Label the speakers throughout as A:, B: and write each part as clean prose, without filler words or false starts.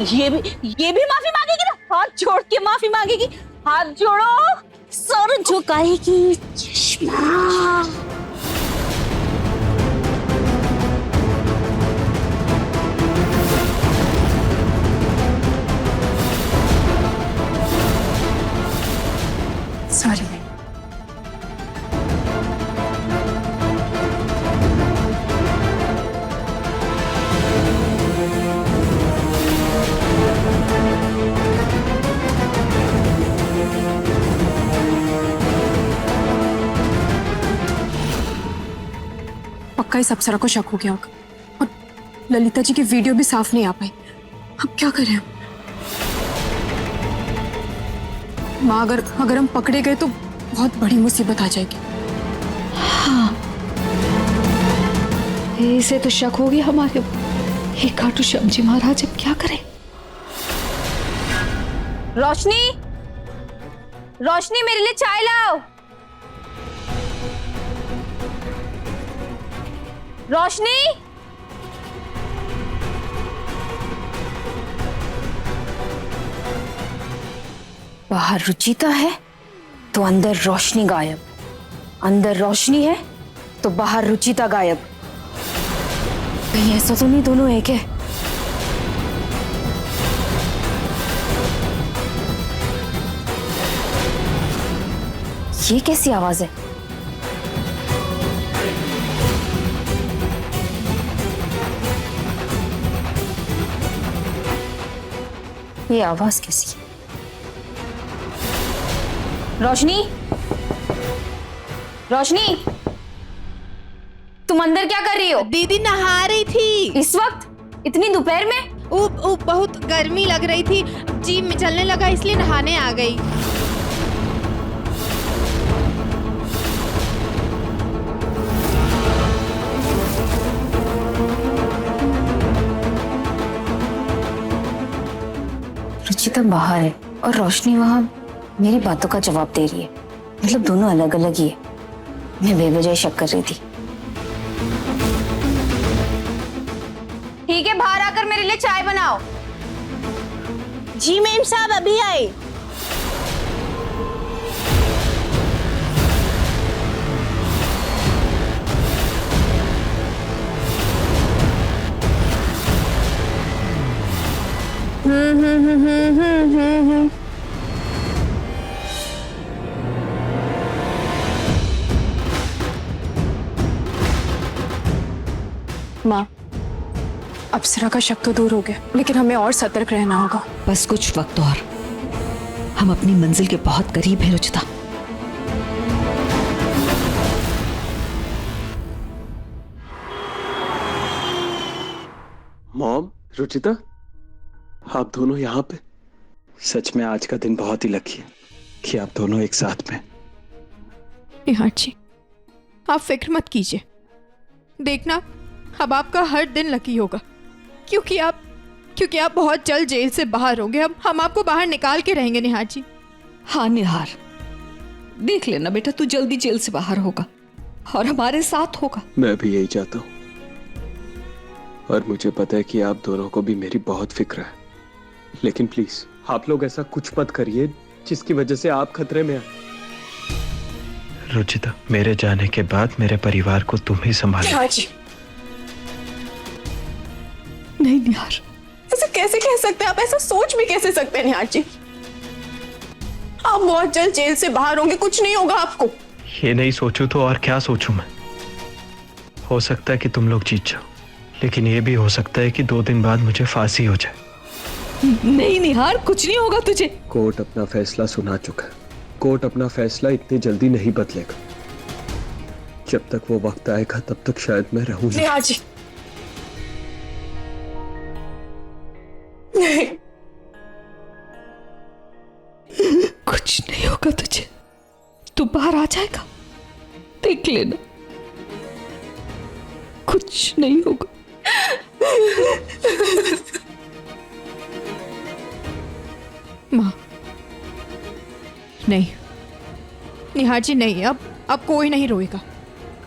A: ये भी माफी मांगेगी ना, हाथ जोड़ के माफी मांगेगी। हाथ जोड़ो, सर झुकाएगी। चश्मा
B: सॉरी। पक्का इस अप्सरा को शक हो गया होगा और ललिता जी की वीडियो भी साफ नहीं आ पाई। अब क्या करें हम? माँ, अगर हम पकड़े गए तो बहुत बड़ी मुसीबत आ जाएगी।
A: हाँ, इसे तो शक हो गया हमारे। हे खाटू श्याम जी महाराज, अब क्या करें? रोशनी, रोशनी, मेरे लिए चाय लाओ। रोशनी, बाहर रुचिता है तो अंदर रोशनी गायब, अंदर रोशनी है तो बाहर रुचिता गायब। कहीं ऐसा तो नहीं दोनों एक है? ये कैसी आवाज है? ये आवाज कैसी है? रोशनी, रोशनी, तुम अंदर क्या कर रही हो?
C: दीदी नहा रही थी।
A: इस वक्त, इतनी दोपहर में?
C: बहुत गर्मी लग रही थी जी, में चलने लगा इसलिए नहाने आ गई।
A: रुचिता बाहर है और रोशनी वहां मेरी बातों का जवाब दे रही है। मतलब दोनों अलग अलग ही है। मैं बेवजह शक कर रही थी। ठीक है, बाहर आकर मेरे लिए चाय बनाओ। जी मैम साहब, अभी आए।
B: माँ, अप्सरा का शक तो दूर हो गया, लेकिन हमें और सतर्क रहना होगा।
D: बस कुछ वक्त और, हम अपनी मंजिल के बहुत करीब हैं रुचिता।
E: मॉम, रुचिता, आप दोनों यहाँ पे? सच में आज का दिन बहुत ही लकी है कि आप दोनों एक साथ में।
C: निहार जी, आप फिक्र मत कीजिए। देखना, अब आपका हर दिन लकी होगा, क्योंकि आप बहुत जल्द जेल से बाहर होंगे। हम आपको बाहर निकाल के रहेंगे निहार जी।
D: हाँ निहार, देख लेना बेटा, तू जल्दी जेल से बाहर होगा और हमारे साथ होगा।
E: मैं भी यही चाहता हूँ और मुझे पता है कि आप दोनों को भी मेरी बहुत फिक्र है, लेकिन प्लीज आप लोग ऐसा कुछ मत करिए जिसकी वजह से आप खतरे में आए। रुचिता, मेरे जाने के बाद मेरे परिवार को तुम ही संभालो।
D: नहीं निहार,
B: ऐसे कैसे कह सकते हैं आप? ऐसा सोच भी कैसे सकते हैं निहार जी? आप बहुत जल्द जेल से बाहर होंगे, कुछ नहीं होगा आपको।
E: ये नहीं सोचूं तो और क्या सोचूं मैं? हो सकता है कि तुम लोग जीत जाओ, लेकिन ये भी हो सकता है कि 2 दिन बाद मुझे फांसी हो जाए।
D: नहीं निहार, कुछ नहीं होगा तुझे।
E: कोर्ट अपना फैसला सुना चुका है। कोर्ट अपना फैसला इतनी जल्दी नहीं बदलेगा। जब तक वो वक्त आएगा तब तक शायद मैं रहूंगा।
B: निहार जी, नहीं,
D: कुछ नहीं होगा तुझे, तू बाहर आ जाएगा, देख लेना, कुछ नहीं होगा।
C: माँ, नहीं निहार जी, नहीं, अब कोई नहीं रोएगा।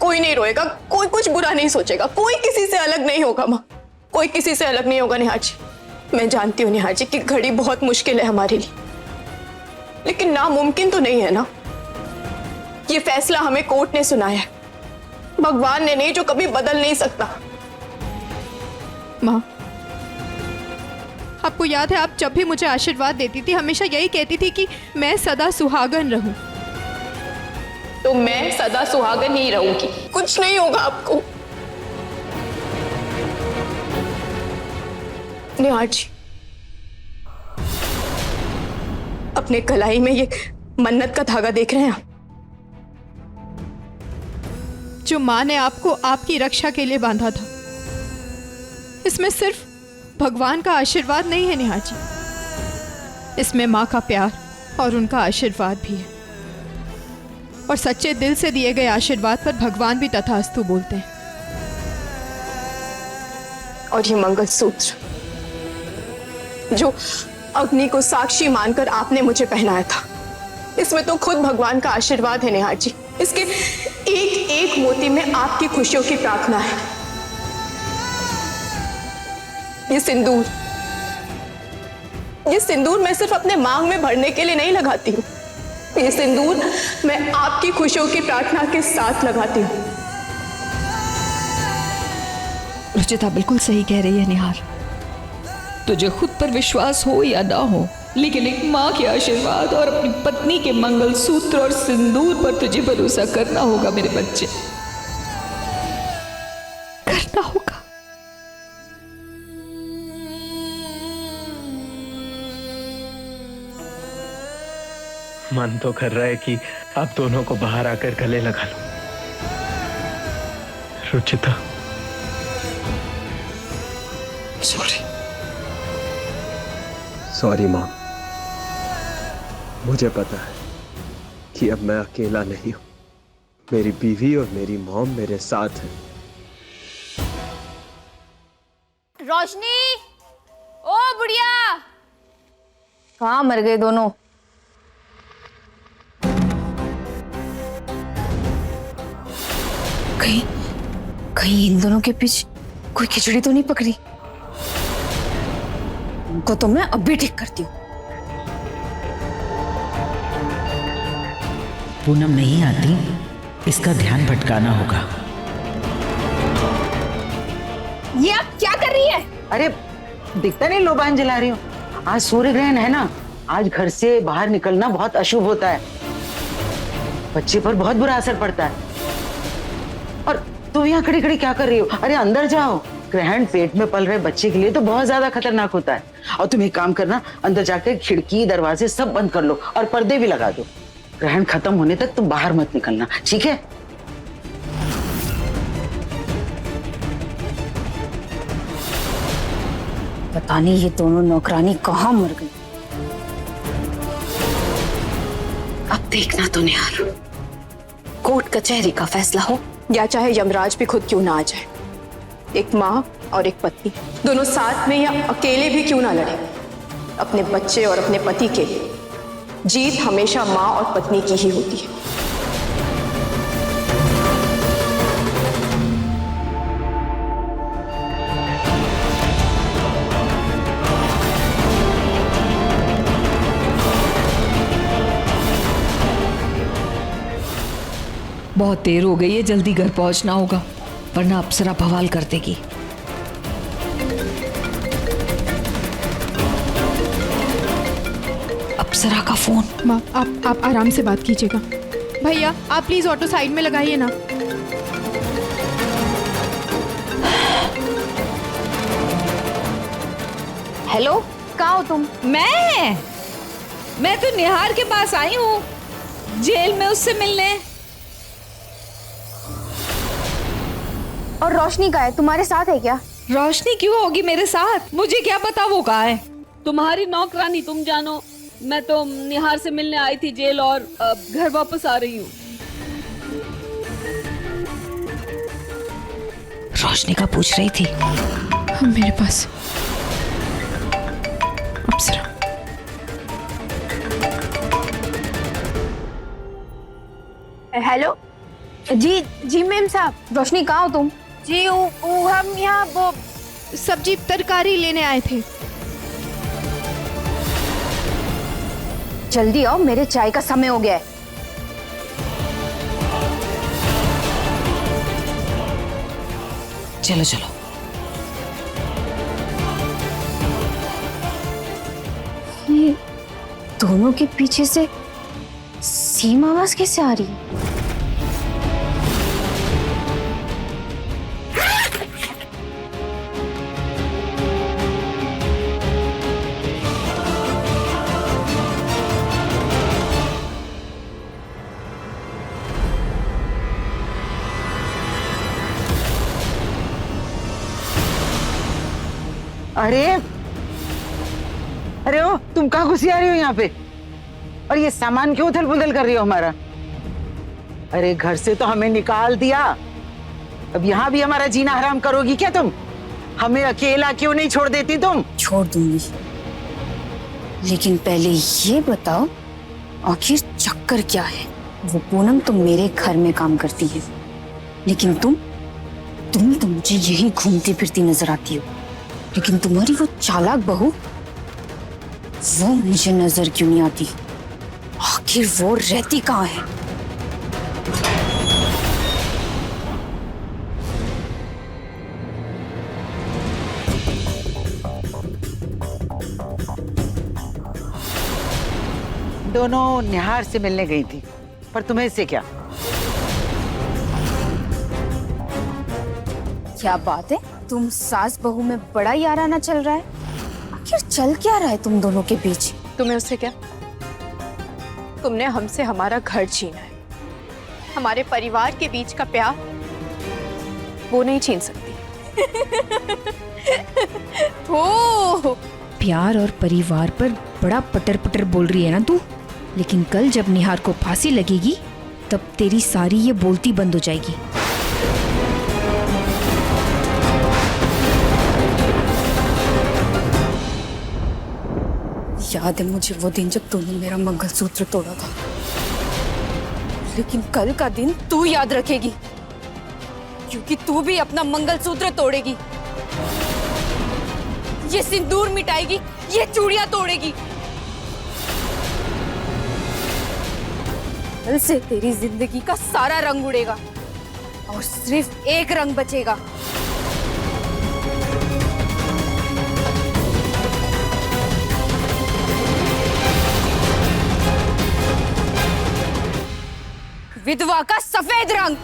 B: कोई नहीं रोएगा, कोई कुछ बुरा नहीं सोचेगा, कोई किसी से अलग नहीं होगा। माँ, कोई किसी से अलग नहीं होगा निहार जी। मैं जानती हूँ निहार जी कि घड़ी बहुत मुश्किल है हमारे लिए, लेकिन नामुमकिन तो नहीं है ना। ये फैसला हमें कोर्ट ने सुनाया है, भगवान ने नहीं, जो कभी बदल नहीं सकता।
C: माँ, आपको याद है आप जब भी मुझे आशीर्वाद देती थी हमेशा यही कहती थी कि मैं सदा सुहागन रहूं।
B: तो मैं सदा सुहागन ही रहूंगी, कुछ नहीं होगा आपको। निहार जी, अपने कलाई में ये मन्नत का धागा देख रहे हैं आप?
C: जो माँ ने आपको आपकी रक्षा के लिए बांधा था, इसमें सिर्फ भगवान का आशीर्वाद नहीं है निहार जी, इसमें माँ का प्यार और उनका आशीर्वाद भी है। और सच्चे दिल से दिए गए आशीर्वाद पर भगवान भी तथास्तु बोलते हैं।
B: और ये मंगलसूत्र जो अग्नि को साक्षी मानकर आपने मुझे पहनाया था, इसमें तो खुद भगवान का आशीर्वाद है निहार जी। इसके एक एक मोती में आपकी खुशियों की प्रार्थना है। ये सिंदूर मैं सिर्फ अपने मांग में भरने के लिए नहीं लगाती हूँ, ये सिंदूर मैं आपकी खुशियों की प्रार्थना के साथ लगाती हूँ।
D: रुचिता बिल्कुल सही कह रही है निहार। तुझे खुद पर विश्वास हो या ना हो, लेकिन एक माँ के आशीर्वाद और अपनी पत्नी के मंगलसूत्र और सिंदूर पर तुझे भरोसा करना होगा मेरे बच्चे, करना होगा।
E: मन तो कर रहा है कि आप दोनों को बाहर आकर गले लगा लूं। Ruchita, sorry mom. मुझे पता है कि अब मैं अकेला नहीं हूं, मेरी बीवी और मेरी मॉम मेरे साथ है।
A: रोशनी, ओ बुढ़िया, कहाँ मर गए दोनों? कहीं कहीं इन दोनों के पीछे कोई खिचड़ी तो नहीं पकड़ी? उनको तो मैं अभी ठीक करती हूँ।
F: पूनम नहीं आती, इसका ध्यान भटकाना होगा।
A: ये आप क्या कर रही है?
G: अरे दिखता नहीं लोबान जला रही हूँ। आज सूर्य ग्रहण है ना, आज घर से बाहर निकलना बहुत अशुभ होता है, बच्चे पर बहुत बुरा असर पड़ता है। और तुम यहाँ खड़ी खड़ी क्या कर रही हो? अरे अंदर जाओ, ग्रहण पेट में पल रहे बच्चे के लिए तो बहुत ज्यादा खतरनाक होता है। और तुम एक काम करना, अंदर जाकर खिड़की दरवाजे सब बंद कर लो और पर्दे भी लगा दो। ग्रहण खत्म होने तक तुम बाहर मत निकलना, ठीक है?
A: पता नहीं ये दोनों नौकरानी कहाँ मर गई। अब देखना तो निहार, कोर्ट कचहरी का फैसला हो
B: या चाहे यमराज भी खुद क्यों ना आ जाए, एक माँ और एक पत्नी दोनों साथ में या अकेले भी क्यों ना लड़े, अपने बच्चे और अपने पति के लिए जीत हमेशा माँ और पत्नी की ही होती है।
D: बहुत देर हो गई है, जल्दी घर पहुंचना होगा वरना अप्सरा बवाल कर देगी। अप्सरा का फोन।
C: माँ, आप आराम से बात कीजिएगा। भैया आप प्लीज ऑटो साइड में लगाइए ना।
A: हेलो, कहाँ हो तुम?
D: मैं तो निहार के पास आई हूँ, जेल में उससे मिलने।
A: और रोशनी का है तुम्हारे साथ है क्या?
D: रोशनी क्यों होगी मेरे साथ? मुझे क्या पता वो कहाँ है।
H: तुम्हारी नौकरानी तुम जानो। मैं तो निहार से मिलने आई थी जेल और घर वापस आ रही हूँ।
D: रोशनी का पूछ रही थी।
C: मेरे पास अप्सरा।
A: हेलो जी मैम साहब, रोशनी कहाँ हो तुम? जी हम यहाँ वो
C: सब्जी तरकारी लेने आए थे।
A: जल्दी आओ, मेरे चाय का समय हो गया है।
G: चलो चलो।
A: ये दोनों के पीछे से सेम आवाज कैसे आ रही है?
G: अरे अरे ओ, तुम कहाँ घुसी आ रही हो यहाँ पे? और ये सामान क्यों उथल पुथल कर रही हो हमारा? अरे घर से तो हमें निकाल दिया, अब यहाँ भी हमारा जीना हराम करोगी क्या तुम? हमें अकेला क्यों नहीं छोड़ देती तुम?
A: छोड़ दूंगी, लेकिन पहले ये बताओ आखिर चक्कर क्या है? वो पूनम तो मेरे घर में काम करती है, लेकिन तुम तो मुझे यही घूमती फिरती नजर आती हो। लेकिन तुम्हारी वो चालाक बहू, वो मुझे नजर क्यों नहीं आती? आखिर वो रहती कहाँ है?
G: दोनों निहार से मिलने गई थी, पर तुम्हें इससे क्या?
A: क्या बात है, तुम सास बहू में बड़ा याराना चल रहा है। आखिर चल क्या रहा है तुम दोनों के बीच?
B: तुम्हें उससे क्या? तुमने हमसे हमारा घर छीना है, हमारे परिवार के बीच का प्यार वो नहीं छीन सकती।
A: हो
I: प्यार और परिवार पर बड़ा पटर पटर बोल रही है ना तू, लेकिन कल जब निहार को फांसी लगेगी तब तेरी सारी ये बोलती बंद हो जाएगी।
A: याद है मुझे वो दिन जब तूने मेरा मंगलसूत्र तोड़ा था, लेकिन कल का दिन तू याद रखेगी, क्योंकि तू भी अपना मंगलसूत्र तोड़ेगी, ये सिंदूर मिटाएगी, ये चूड़ियां तोड़ेगी। कल से तेरी जिंदगी का सारा रंग उड़ेगा और सिर्फ एक रंग बचेगा। विधवा का सफेद रंग।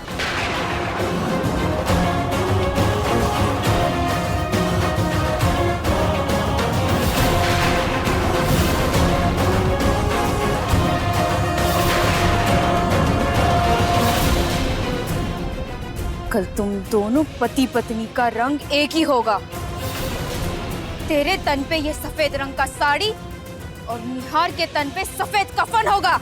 A: कल तुम दोनों पति पत्नी का रंग एक ही होगा। तेरे तन पे ये सफेद रंग का साड़ी और निहार के तन पे सफेद कफन होगा।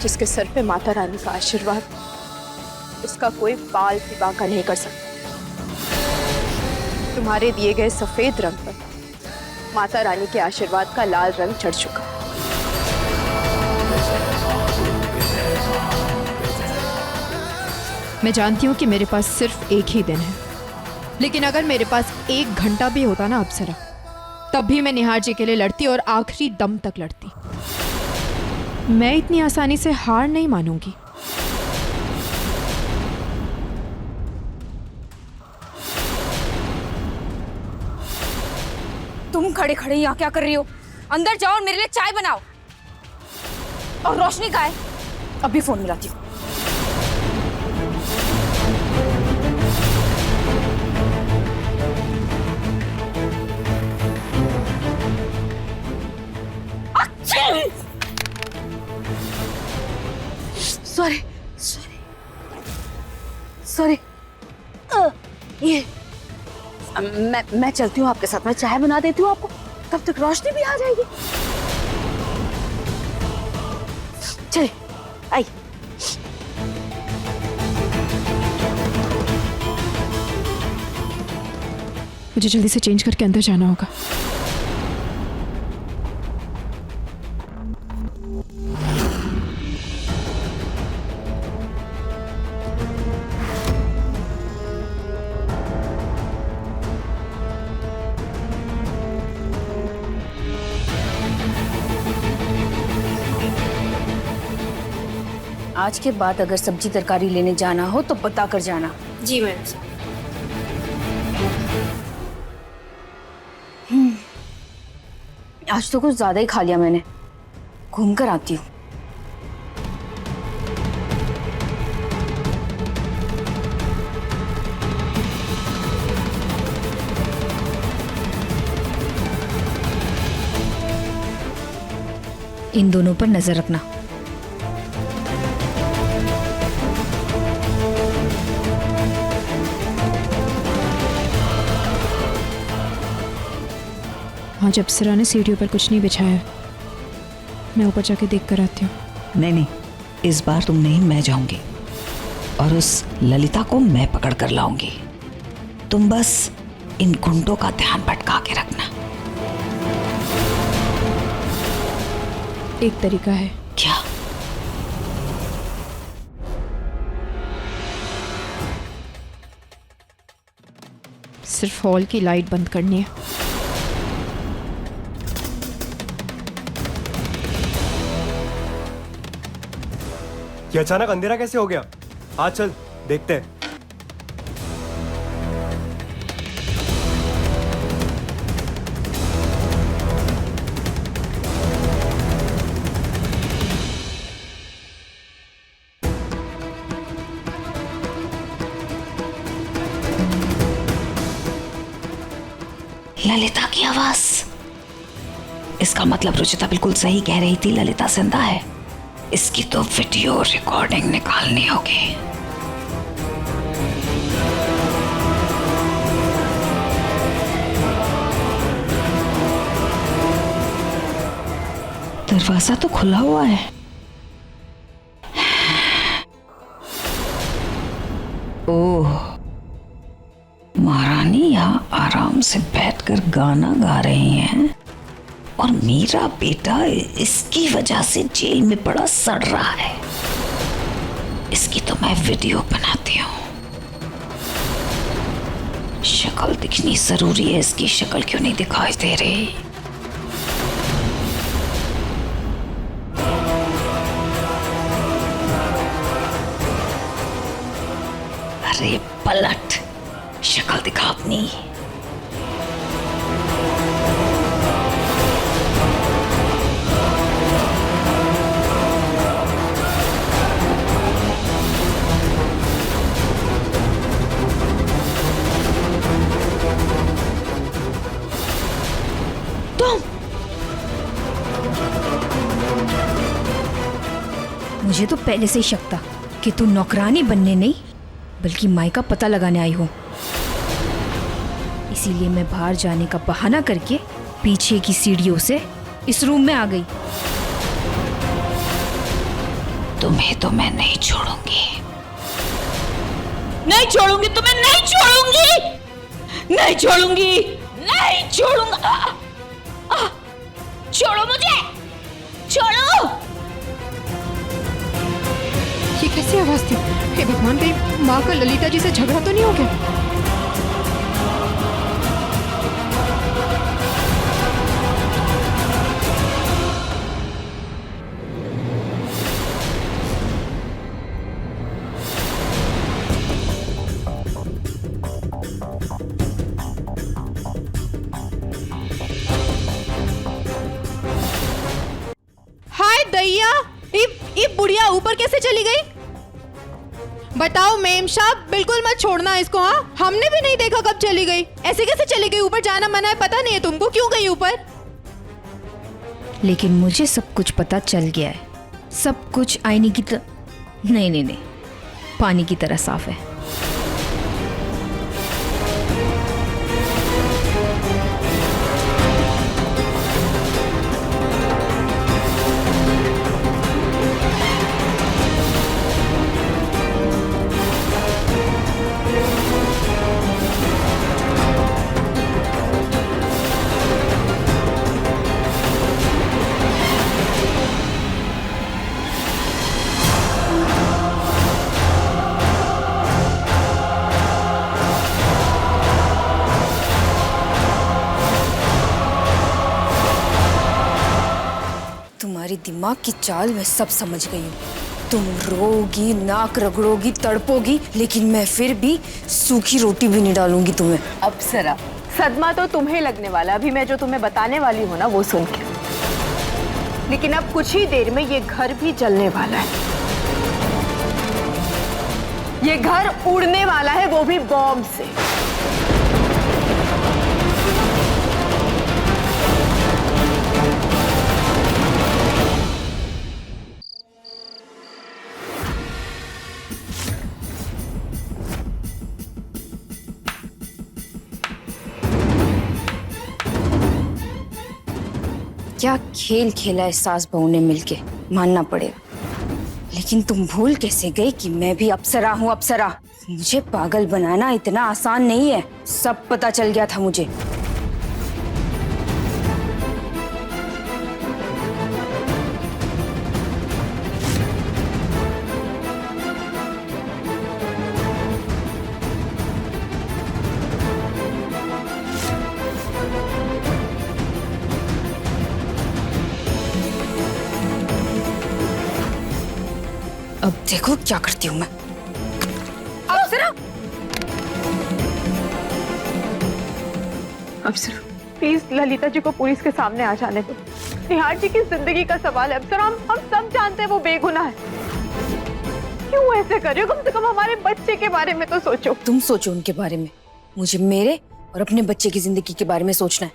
B: जिसके सर पे माता रानी का आशीर्वाद, उसका कोई बाल भी बांका नहीं कर सकता। तुम्हारे दिए गए सफेद रंग पर माता रानी के आशीर्वाद का लाल रंग चढ़ चुका।
C: मैं जानती हूँ कि मेरे पास सिर्फ एक ही दिन है, लेकिन अगर मेरे पास 1 घंटा भी होता ना अप्सरा, तब भी मैं निहार जी के लिए लड़ती और आखिरी दम तक लड़ती। मैं इतनी आसानी से हार नहीं मानूंगी।
A: तुम खड़े खड़े यहाँ क्या कर रही हो? अंदर जाओ और मेरे लिए चाय बनाओ। और रोशनी कहाँ है? अभी फोन मिलाती हूँ। Sorry sorry sorry. ये मैं चलती हूँ आपके साथ, मैं चाय बना देती हूँ आपको, तब तक रोशनी भी आ जाएगी। चलिए आई।
C: मुझे जल्दी से चेंज करके अंदर जाना होगा।
A: आज के बाद अगर सब्जी तरकारी लेने जाना हो तो बता कर जाना।
I: जी मैम।
A: आज तो कुछ ज्यादा ही खा लिया मैंने, घूम कर आती हूँ।
I: इन दोनों पर नजर रखना।
C: आज अप्सरा ने सीढ़ियों पर कुछ नहीं बिछाया, मैं ऊपर जाके देख कर आती हूँ।
J: नहीं नहीं, इस बार तुम नहीं, मैं जाऊंगी और उस ललिता को मैं पकड़ कर लाऊंगी। तुम बस इन गुंडों का ध्यान भटका के रखना।
C: एक तरीका है।
J: क्या?
C: सिर्फ हॉल की लाइट बंद करनी है।
E: ये अचानक अंधेरा कैसे हो गया? आज चल देखते हैं।
J: ललिता की आवाज। इसका मतलब रुचिता बिल्कुल सही कह रही थी, ललिता जिंदा है। इसकी तो वीडियो रिकॉर्डिंग निकालनी होगी। दरवाजा तो खुला हुआ है। ओह, महारानी यहाँ आराम से बैठकर गाना गा रही हैं और मेरा बेटा इसकी वजह से जेल में पड़ा सड़ रहा है। इसकी तो मैं वीडियो बनाती हूँ। शक्ल दिखनी जरूरी है, इसकी शक्ल क्यों नहीं दिखाई दे रही? अरे पलट, शक्ल दिखा अपनी।
I: मुझे तो पहले से ही शक था कि तू नौकरानी बनने नहीं बल्कि माई का पता लगाने आई हो। इसीलिए मैं बाहर जाने का बहाना करके पीछे की सीढ़ियों से इस रूम में आ गई।
J: तुम्हें तो मैं नहीं छोड़ूंगी।
H: नहीं छोड़ूंगी तुम्हें, नहीं छोड़ूंगी, नहीं छोड़ूंगी, नहीं छोड़ूंगा। छोड़ो मुझे, छोड़ो।
C: ये कैसी आवाज थी? हे भगवान, कहीं माँ का ललिता जी से झगड़ा तो नहीं हो गया? ये बुढ़िया ऊपर कैसे चली गई? बताओ मेम साहब, बिल्कुल मत छोड़ना इसको। हाँ, हमने भी नहीं देखा कब चली गई। ऐसे कैसे चली गई? ऊपर जाना मना है, पता नहीं है तुमको? क्यों गई ऊपर?
I: लेकिन मुझे सब कुछ पता चल गया है। सब कुछ आईने की नहीं, पानी की तरह साफ है।
A: तुम्हारी दिमाग की चाल मैं सब समझ गई हूँ। तुम रोगी, नाक रगड़ोगी, तड़पोगी, लेकिन मैं फिर भी सूखी रोटी भी नहीं डालूंगी तुम्हें।
B: अप्सरा, सदमा तो तुम्हें लगने वाला अभी मैं जो तुम्हें बताने वाली हूँ ना वो सुन के, लेकिन अब कुछ ही देर में ये घर भी जलने वाला है। ये घर उड़ने वाला है, वो भी बॉम्ब से।
A: क्या खेल खेला है सास बहू ने मिलके, मानना पड़ेगा। लेकिन तुम भूल कैसे गई कि मैं भी अप्सरा हूँ? अप्सरा, मुझे पागल बनाना इतना आसान नहीं है। सब पता चल गया था मुझे। अब देखो क्या करती हूँ मैं। अप्सरा,
B: अप्सरा प्लीज ललिता जी को पुलिस के सामने आ जाने दो। निहार जी की जिंदगी का सवाल है अप्सरा, हम सब जानते हैं वो बेगुनाह है। क्यों ऐसे कर रहे हो? कम से कम हमारे बच्चे के बारे में तो सोचो।
A: तुम सोचो उनके बारे में, मुझे मेरे और अपने बच्चे की जिंदगी के बारे में सोचना है।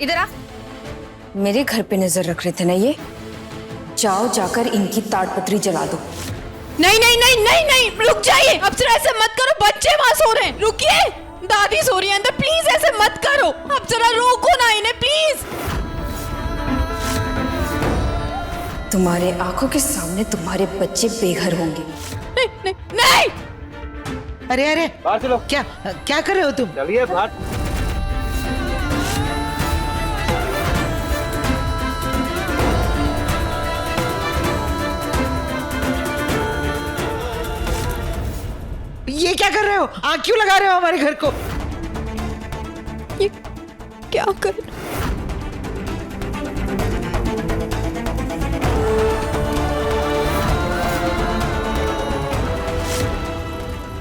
A: इधर आ। मेरे घर पे नजर रख रहे थे ना ये? जाओ जाकर इनकी ताड़पत्री जला दो।
C: नहीं नहीं नहीं नहीं नहीं, रुक जाइए अप्सरा, ऐसे मत करो। बच्चे वहां सो रहे हैं, रुकिए। दादी सो रही है अंदर, प्लीज ऐसे मत करो। अप्सरा रोको ना इन्हें प्लीज।
A: तुम्हारे आंखों के सामने तुम्हारे बच्चे बेघर होंगे।
C: नहीं नहीं नहीं।
G: अरे अरे
K: बाहर चलो।
G: क्या कर रहे हो तुम?
K: चलिए बाहर।
G: ये क्या कर रहे हो? आग क्यों लगा रहे हो हमारे घर को?
C: ये क्या कर?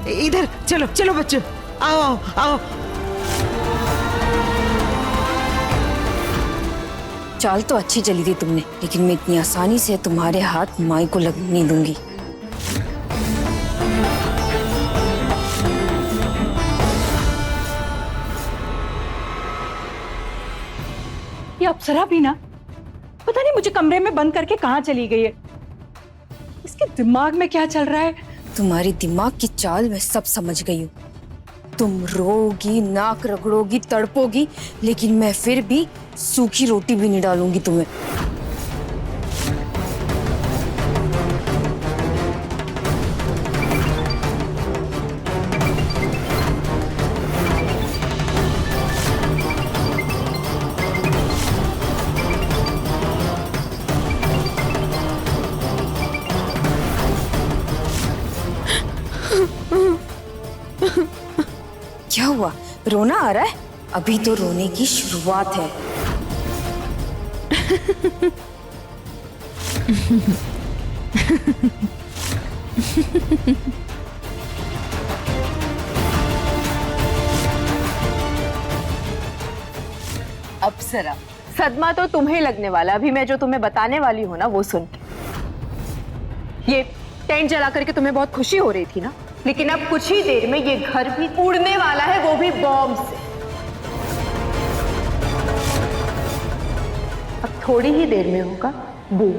G: इधर चलो चलो बच्चों, आओ आओ आओ।
A: चाल तो अच्छी चली थी तुमने, लेकिन मैं इतनी आसानी से तुम्हारे हाथ माई को लगने नहीं दूंगी।
B: ये अप्सरा भी ना पता नहीं मुझे कमरे में बंद करके कहाँ चली गई है। इसके दिमाग में क्या चल रहा है?
A: तुम्हारी दिमाग की चाल मैं सब समझ गई हूँ। तुम रोगी, नाक रगड़ोगी, तड़पोगी, लेकिन मैं फिर भी सूखी रोटी भी नहीं डालूंगी तुम्हें। क्या हुआ? रोना आ रहा है? अभी तो रोने की शुरुआत है।
G: अप्सरा,
B: सदमा तो तुम्हें लगने वाला, अभी मैं जो तुम्हें बताने वाली हूँ ना वो सुन के। ये टेंट जला करके तुम्हें बहुत खुशी हो रही थी ना, लेकिन अब कुछ ही देर में ये घर भी उड़ने वाला है, वो भी बॉम्ब से। अब थोड़ी ही देर में होगा बूम।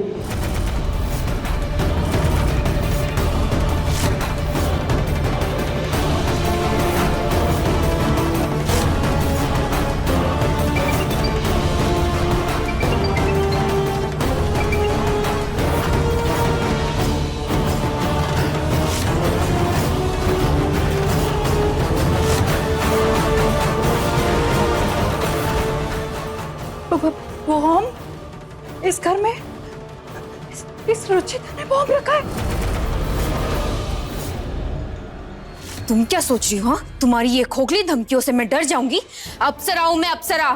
C: बॉम्ब इस घर में, इस रुचिता ने बॉम्ब रखा है।
A: तुम क्या सोच रही हो? हाँ? तुम्हारी ये खोखली धमकियों से मैं डर जाऊंगी? अप्सरा हूं मैं, अप्सरा।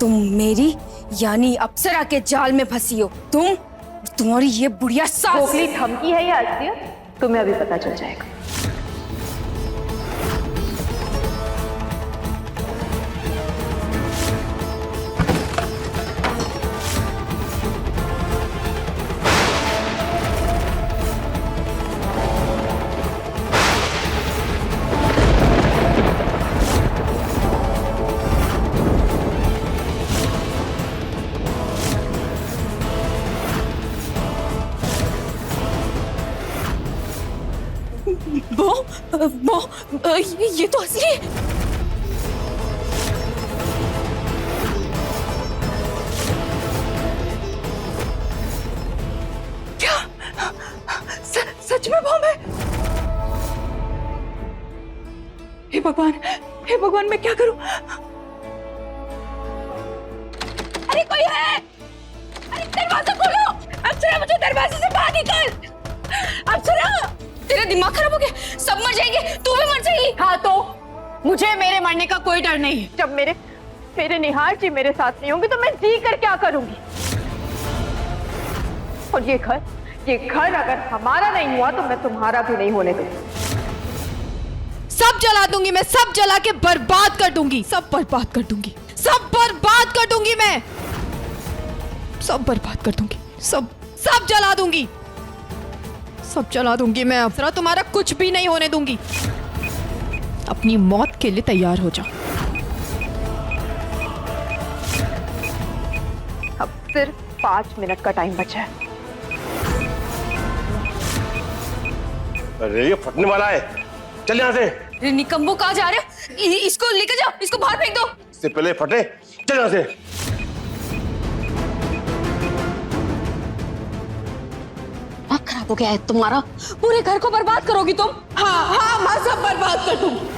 A: तुम मेरी यानी अप्सरा के जाल में फंसी हो। तुम्हारी ये बुढ़िया सास।
B: खोखली धमकी है या असलियत, तुम्हें अभी पता चल जाएगा।
A: ये तो असली है।
C: क्या सच में बॉम्ब है? हे भगवान, मैं क्या करूं? अरे कोई है? अरे दरवाजा खोलो! अप्सरा, मुझे दरवाजे से बाहर निकल! अप्सरा!
A: तेरा दिमाग खराब हो गया? सब मर जाएंगे, तू भी मर जाएगी।
B: हाँ तो मुझे मेरे मरने का कोई डर नहीं है। जब मेरे निहार जी मेरे साथ नहीं होंगे तो मैं जी कर क्या करूंगी? और ये घर अगर हमारा नहीं हुआ तो मैं तुम्हारा भी नहीं होने दूंगी।
C: सब जला दूंगी मैं, सब जला के बर्बाद कर दूंगी, सब बर्बाद कर दूंगी, सब बर्बाद कर दूंगी मैं, सब बर्बाद कर दूंगी, सब जला दूंगी, सब जला दूंगी मैं। अप्सरा, तुम्हारा कुछ भी नहीं होने दूंगी। अपनी मौत के लिए तैयार हो जाओ।
B: अब सिर्फ 5 मिनट का टाइम बचा है।
K: अरे ये फटने वाला है, चल यहाँ से।
A: अरे निकम्बो, कहाँ जा रहे हो? इसको लेकर जाओ, इसको बाहर फेंक दो।
K: इससे पहले फटे, चल यहाँ से।
A: खराब हो गया है तुम्हारा, पूरे घर को बर्बाद करोगी तुम।
B: हाँ, मैं सब बर्बाद कर दूंगी।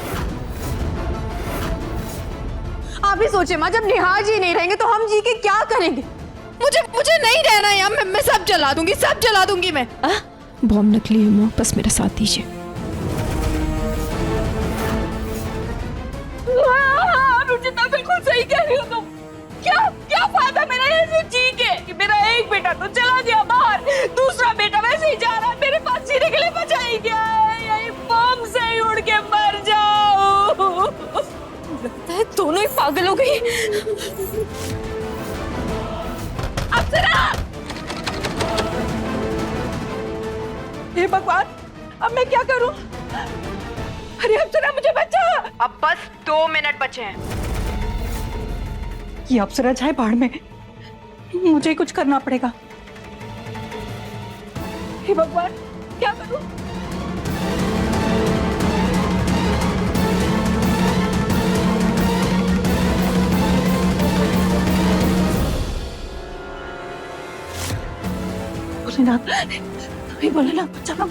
B: आप ही सोचे माँ, जब निहार जी नहीं रहेंगे तो हम जी के क्या करेंगे?
C: मुझे नहीं रहना है, मैं सब जला दूंगी, सब जला दूंगी मैं। बॉम्ब नकली है माँ, बस मेरा साथ दीजिए।
H: रुचिता बिल्कुल सही कह रही हो तुम। क्या फायदा मेरा ऐसे जी के? मेरा एक बेटा तो चला गया बाहर, दूसरा बेटा वैसे ही जा रहा है, मेरे पास जीने के लिए बचा ही क्या है? यही बम से ही उड़ के मर जाओ।
A: लगता है दोनों ही पागल हो गई।
H: अप्सरा!
C: हे भगवान, अब मैं क्या करूं? अरे अप्सरा, मुझे बचा।
B: अब बस 2 मिनट बचे हैं।
C: ये अप्सरा जाए बाढ़ में, मुझे कुछ करना पड़ेगा। हे भगवान, क्या करूं? बोले ना चलो।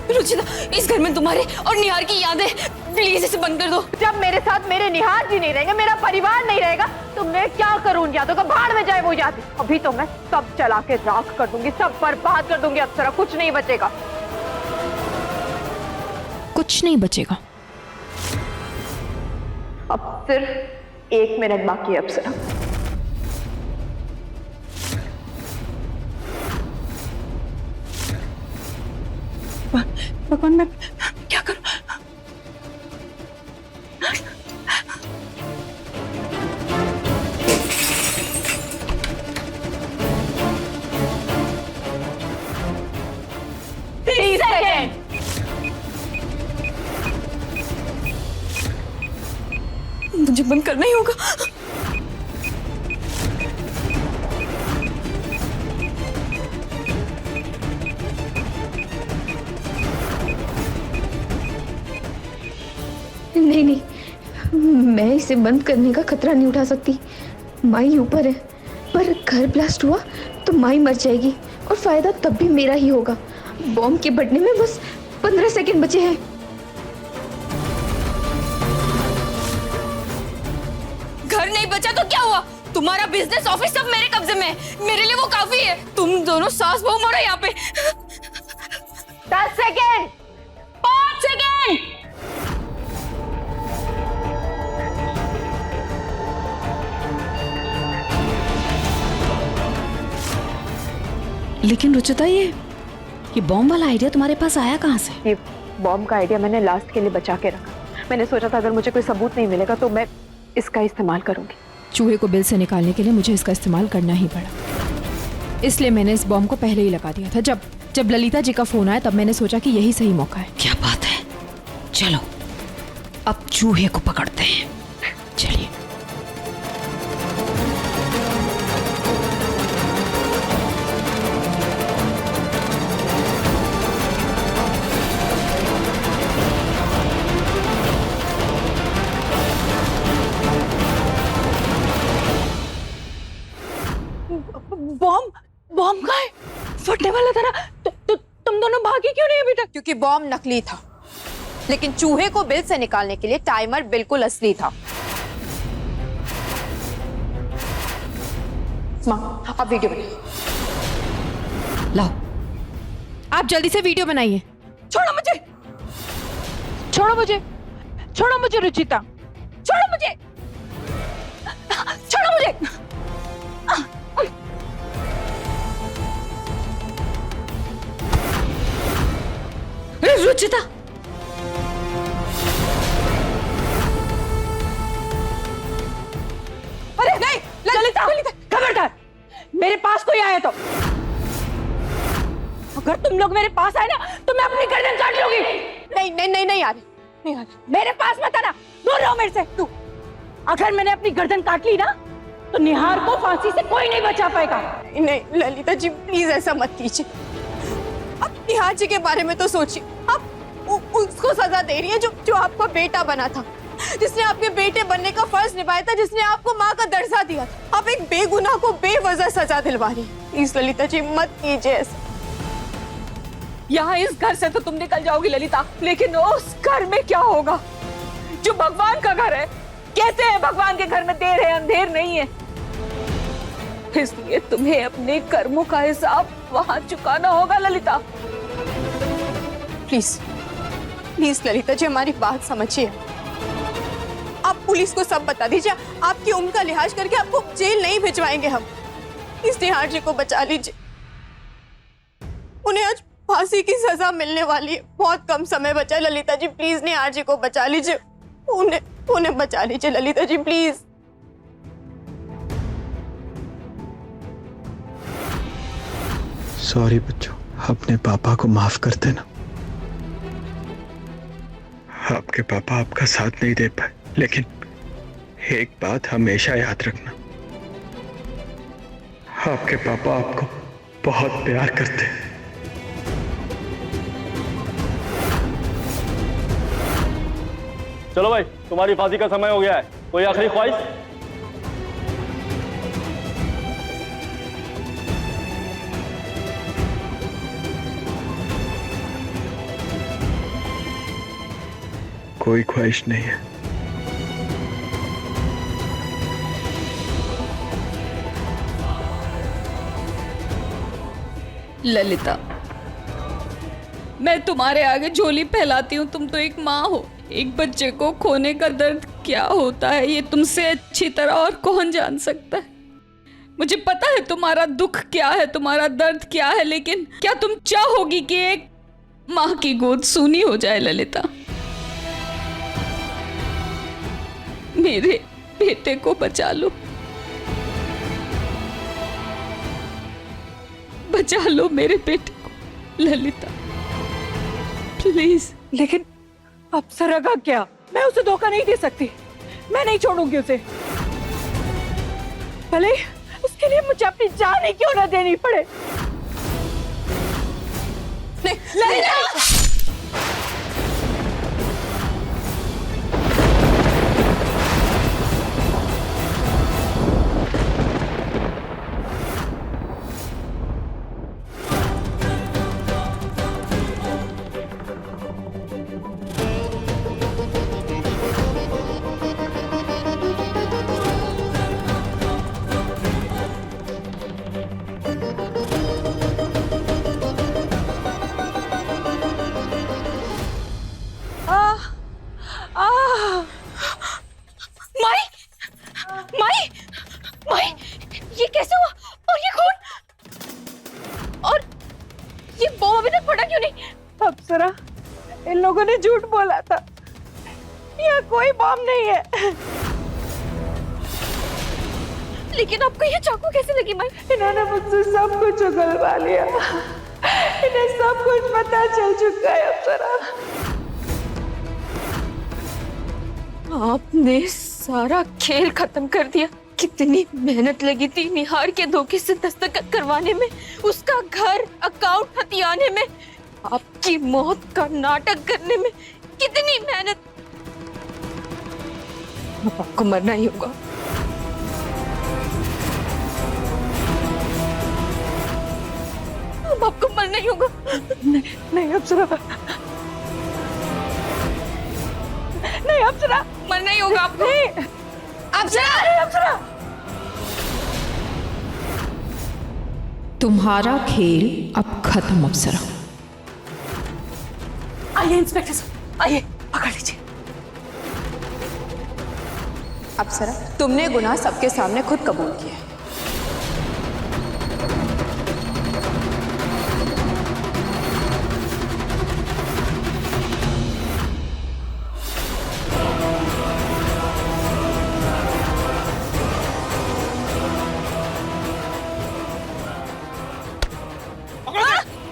A: रुचिता, इस घर में तुम्हारे और निहार की यादें, प्लीज इसे बंद कर दो।
B: जब मेरे साथ मेरे निहार जी नहीं रहेंगे, मेरा परिवार नहीं रहेगा, तो मैं क्या करूं? यादों का भाड़ में जाए वो यादें। अभी तो मैं सब जला के राख कर दूंगी, सब बर्बाद कर दूंगी। अप्सरा, कुछ नहीं बचेगा,
C: कुछ नहीं बचेगा।
B: अब सिर्फ 1 मिनट बाकी है अप्सरा।
C: भगवान, मैं क्या करूं?
H: सेकेंड।
B: मुझे बंद करना ही होगा।
I: नहीं नहीं, मैं इसे बंद करने का खतरा नहीं उठा सकती। माई ऊपर है, पर घर ब्लास्ट हुआ तो माई मर जाएगी और फायदा तब भी मेरा ही होगा। बॉम्ब के फटने में बस 15 सेकंड बचे हैं।
H: घर नहीं बचा तो क्या हुआ? तुम्हारा बिजनेस ऑफिस सब मेरे कब्जे में है। मेरे लिए वो काफी है। तुम दोनों सास बहू मरो यहाँ पे। 10 सेकेंड, 5 सेकेंड।
A: लेकिन रुचिता, ये बॉम्ब वाला आइडिया तुम्हारे पास आया कहाँ से?
B: ये बॉम्ब का आइडिया मैंने लास्ट के लिए बचा के रखा। मैंने सोचा था अगर मुझे कोई सबूत नहीं मिलेगा तो मैं इसका इस्तेमाल करूंगी।
C: चूहे को बिल से निकालने के लिए मुझे इसका इस्तेमाल करना ही पड़ा, इसलिए मैंने इस बॉम्ब को पहले ही लगा दिया था। जब ललिता जी का फोन आया तब मैंने सोचा कि यही सही मौका है।
J: क्या बात है, चलो अब चूहे को पकड़ते हैं।
C: चलिए।
B: बॉम्ब का है, फटने वाला था ना। तुम दोनों भागे क्यों नहीं अभी तक? क्योंकि बॉम्ब नकली था, लेकिन चूहे को बिल से निकालने के लिए टाइमर बिल्कुल असली था। माँ, आप वीडियो बनाइए।
C: लाओ, आप जल्दी से वीडियो बनाइए।
B: छोड़ो मुझे, छोड़ो मुझे, छोड़ो मुझे रुचिता, छोड़ो मुझे, छोड़ो मुझे।
J: रुचिता,
B: अरे नहीं, ललिता, खबरदार, मेरे पास कोई आया तो अगर तुम लोग मेरे पास आए ना तो मैं अपनी गर्दन काट लूंगी। नहीं नहीं नहीं नहीं आ रही, नहीं आ रही। मेरे पास मत आना, दूर रहो मेरे से। तू अगर मैंने अपनी गर्दन काट ली ना तो निहार को फांसी से कोई नहीं बचा पाएगा। नहीं ललिता जी, प्लीज ऐसा मत कीजिए। अब निहार जी के बारे में तो सोचिए। आप उसको सजा दे रही है जो आपका बेटा बना था, जिसने आपके बेटे बनने का फर्ज निभाया था, जिसने आपको माँ का दर्जा दिया था। आप एक बेगुनाह को बेवजह सजा दिलवा रही है। प्लीज ललिता जी मत कीजिए ऐसा। यहाँ इस घर से तो तुम निकल जाओगी ललिता, लेकिन उस घर में क्या होगा जो भगवान का घर है? कहते हैं भगवान के घर में देर है अंधेर नहीं है, इसलिए तुम्हें अपने कर्मों का हिसाब वहां चुकाना होगा ललिता। प्लीज प्लीज ललिता जी, हमारी बात समझिए। आप पुलिस को सब बता दीजिए। आपकी उम्र का लिहाज करके आपको जेल नहीं भिजवाएंगे हम। इस निहार जी को बचा लीजिए, उन्हें आज फांसी की सजा मिलने वाली है। बहुत कम समय बचा है ललिता जी, प्लीज निहार जी को बचा लीजिए। उन्हें बचा लीजिए ललिता जी, प्लीज।
E: सॉरी बच्चों, अपने पापा को माफ कर देना। आपके पापा आपका साथ नहीं दे पाए, लेकिन एक बात हमेशा याद रखना, आपके पापा आपको बहुत प्यार करते हैं।
L: चलो भाई, तुम्हारी फांसी का समय हो गया है। कोई आखिरी ख्वाहिश?
E: कोई ख्वाहिश नहीं है।
J: ललिता, मैं तुम्हारे आगे झोली फैलाती हूँ, तुम तो एक माँ हो। एक बच्चे को खोने का दर्द क्या होता है ये तुमसे अच्छी तरह और कौन जान सकता है। मुझे पता है तुम्हारा दुख क्या है, तुम्हारा दर्द क्या है, लेकिन क्या तुम चाहोगी कि एक माँ की गोद सूनी हो जाए? ललिता, मेरे बेटे को बचा लो, बचा लो मेरे बेटे को। ललिता,
H: प्लीज। लेकिन अप्सरा का क्या? मैं उसे धोखा नहीं दे सकती। मैं नहीं छोड़ूंगी उसे, भले उसके लिए मुझे अपनी जान ही क्यों ना देनी पड़े। नहीं।
I: माई, ये कैसे हुआ? और ये खून? और ये बम अभी तक फटा क्यों नहीं?
H: अप्सरा, इन लोगों ने झूठ बोला था। यह कोई बम नहीं है।
I: लेकिन आपको ये चाकू कैसे लगी माई?
H: इन्होंने मुझसे सब कुछ उगलवा लिया। इन्हें सब कुछ पता चल चुका है अप्सरा।
I: आपने सारा खेल खत्म कर दिया। कितनी मेहनत लगी थी निहार के धोखे से दस्तखत करवाने में, उसका घर अकाउंट हथियाने में, आपकी मौत का नाटक करने में कितनी मेहनत। अब आपको मरना ही होगा। अब आपको मरना ही होगा।
H: नहीं अप्सरा, नहीं अप्सरा,
I: मरना ही होगा आपको।
H: नहीं
I: अप्सरा,
H: नहीं अप्सरा।
C: तुम्हारा खेल अब खत्म अप्सरा।
H: आइए इंस्पेक्टर साहब, आइए पकड़ लीजिए।
B: अप्सरा, तुमने गुनाह सबके सामने खुद कबूल किया है।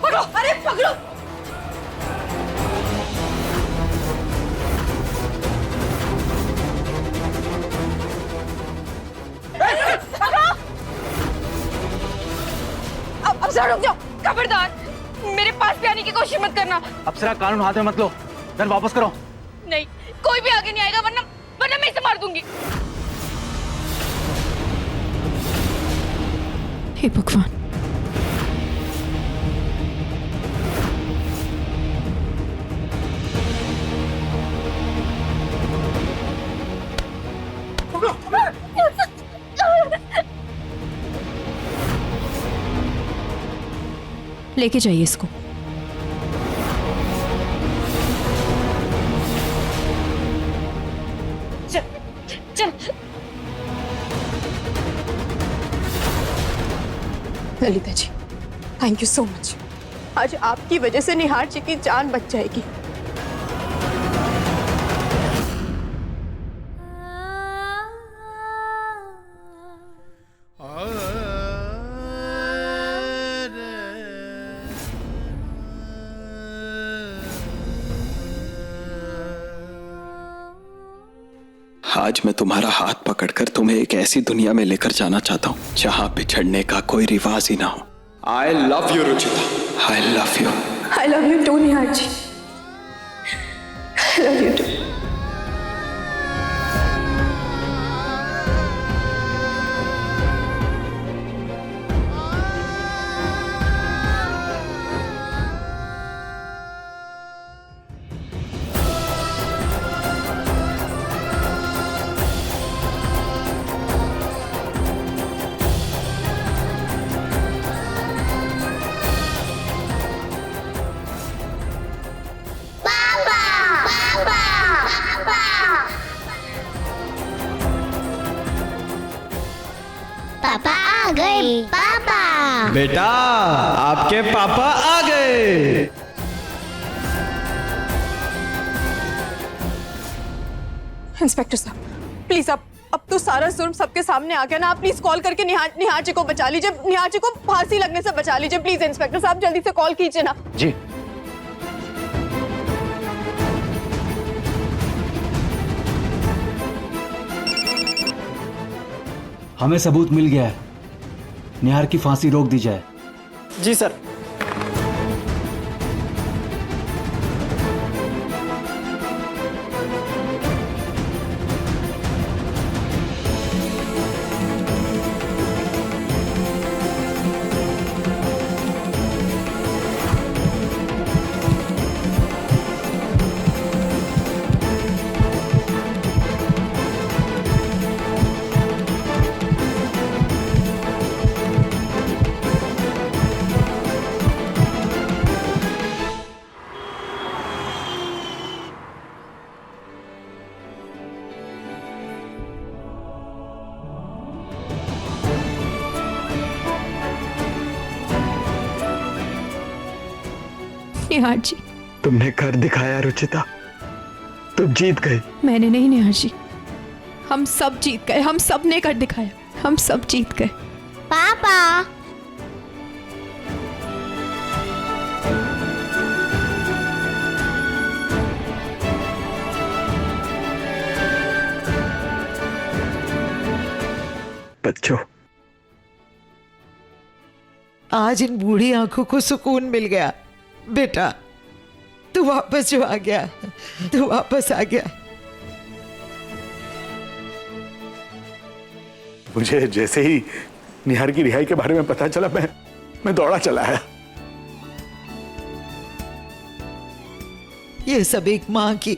H: पकड़ो, अरे पकड़ो।
I: अप्सरा रुक जाओ, खबरदार मेरे पास भी आने की कोशिश मत करना।
L: अप्सरा, कानून हाथ में मत लो, गन वापस करो।
I: नहीं, कोई भी आगे नहीं आएगा, वरना मैं इसे मार दूंगी।
C: हे भगवान, लेके जाइए इसको।
I: चल।
B: Lalita ji, thank you so much. आज आपकी वजह से निहार जी की जान बच जाएगी।
E: आज मैं तुम्हारा हाथ पकड़कर तुम्हें एक ऐसी दुनिया में लेकर जाना चाहता हूं जहां बिछड़ने का कोई रिवाज ही ना हो। I love you Ruchita, I love you.
B: I love you too Nihar ji, I love you too.
M: पापा आ गए। पापा,
N: बेटा, आपके पापा आ गए।
B: इंस्पेक्टर साहब, प्लीज अब तो सारा जुर्म सबके सामने आ गया ना। आप प्लीज कॉल करके निहार जी को बचा लीजिए, निहार जी को फांसी लगने से बचा लीजिए। प्लीज इंस्पेक्टर साहब, जल्दी से कॉल कीजिए ना।
N: जी।
L: हमें सबूत मिल गया है, निहार की फांसी रोक दी जाए।
N: जी सर।
C: निहार जी,
E: तुमने कर दिखाया रुचिता, तुम जीत गई।
C: मैंने नहीं निहार जी, हम सब जीत गए, हम सब ने कर दिखाया, हम सब जीत गए।
M: पापा
E: बच्चों,
O: आज इन बूढ़ी आंखों को सुकून मिल गया। बेटा तू वापस जो आ गया, तू वापस आ गया।
K: मुझे जैसे ही निहार की रिहाई के बारे में पता चला, मैं दौड़ा चला आया।
O: ये सब एक माँ की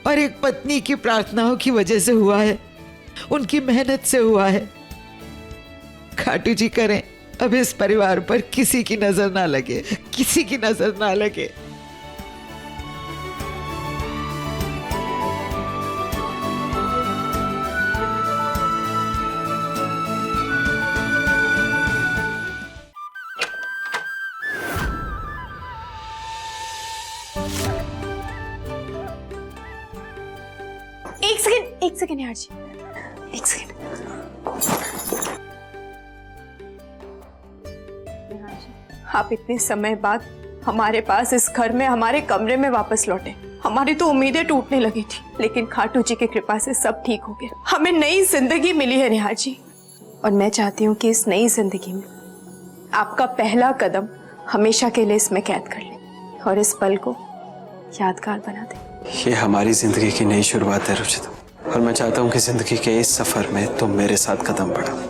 O: और एक पत्नी की प्रार्थनाओं की वजह से हुआ है, उनकी मेहनत से हुआ है। खाटू जी करें अब इस परिवार पर किसी की नजर ना लगे, किसी की नजर ना लगे।
B: एक सेकेंड निहार जी, एक सेकेंड। आप इतने समय बाद हमारे पास इस घर में, हमारे कमरे में वापस लौटे। हमारी तो उम्मीदें टूटने लगी थी, लेकिन खाटू जी की कृपा से सब ठीक हो गया। हमें नई जिंदगी मिली है निहार जी, और मैं चाहती हूँ कि इस नई जिंदगी में आपका पहला कदम हमेशा के लिए इसमें कैद कर ले और इस पल को यादगार बना दे।
E: ये हमारी जिंदगी की नई शुरुआत है रुचिता, और मैं चाहता हूँ कि जिंदगी के इस सफर में तुम मेरे साथ कदम बढ़ाओ।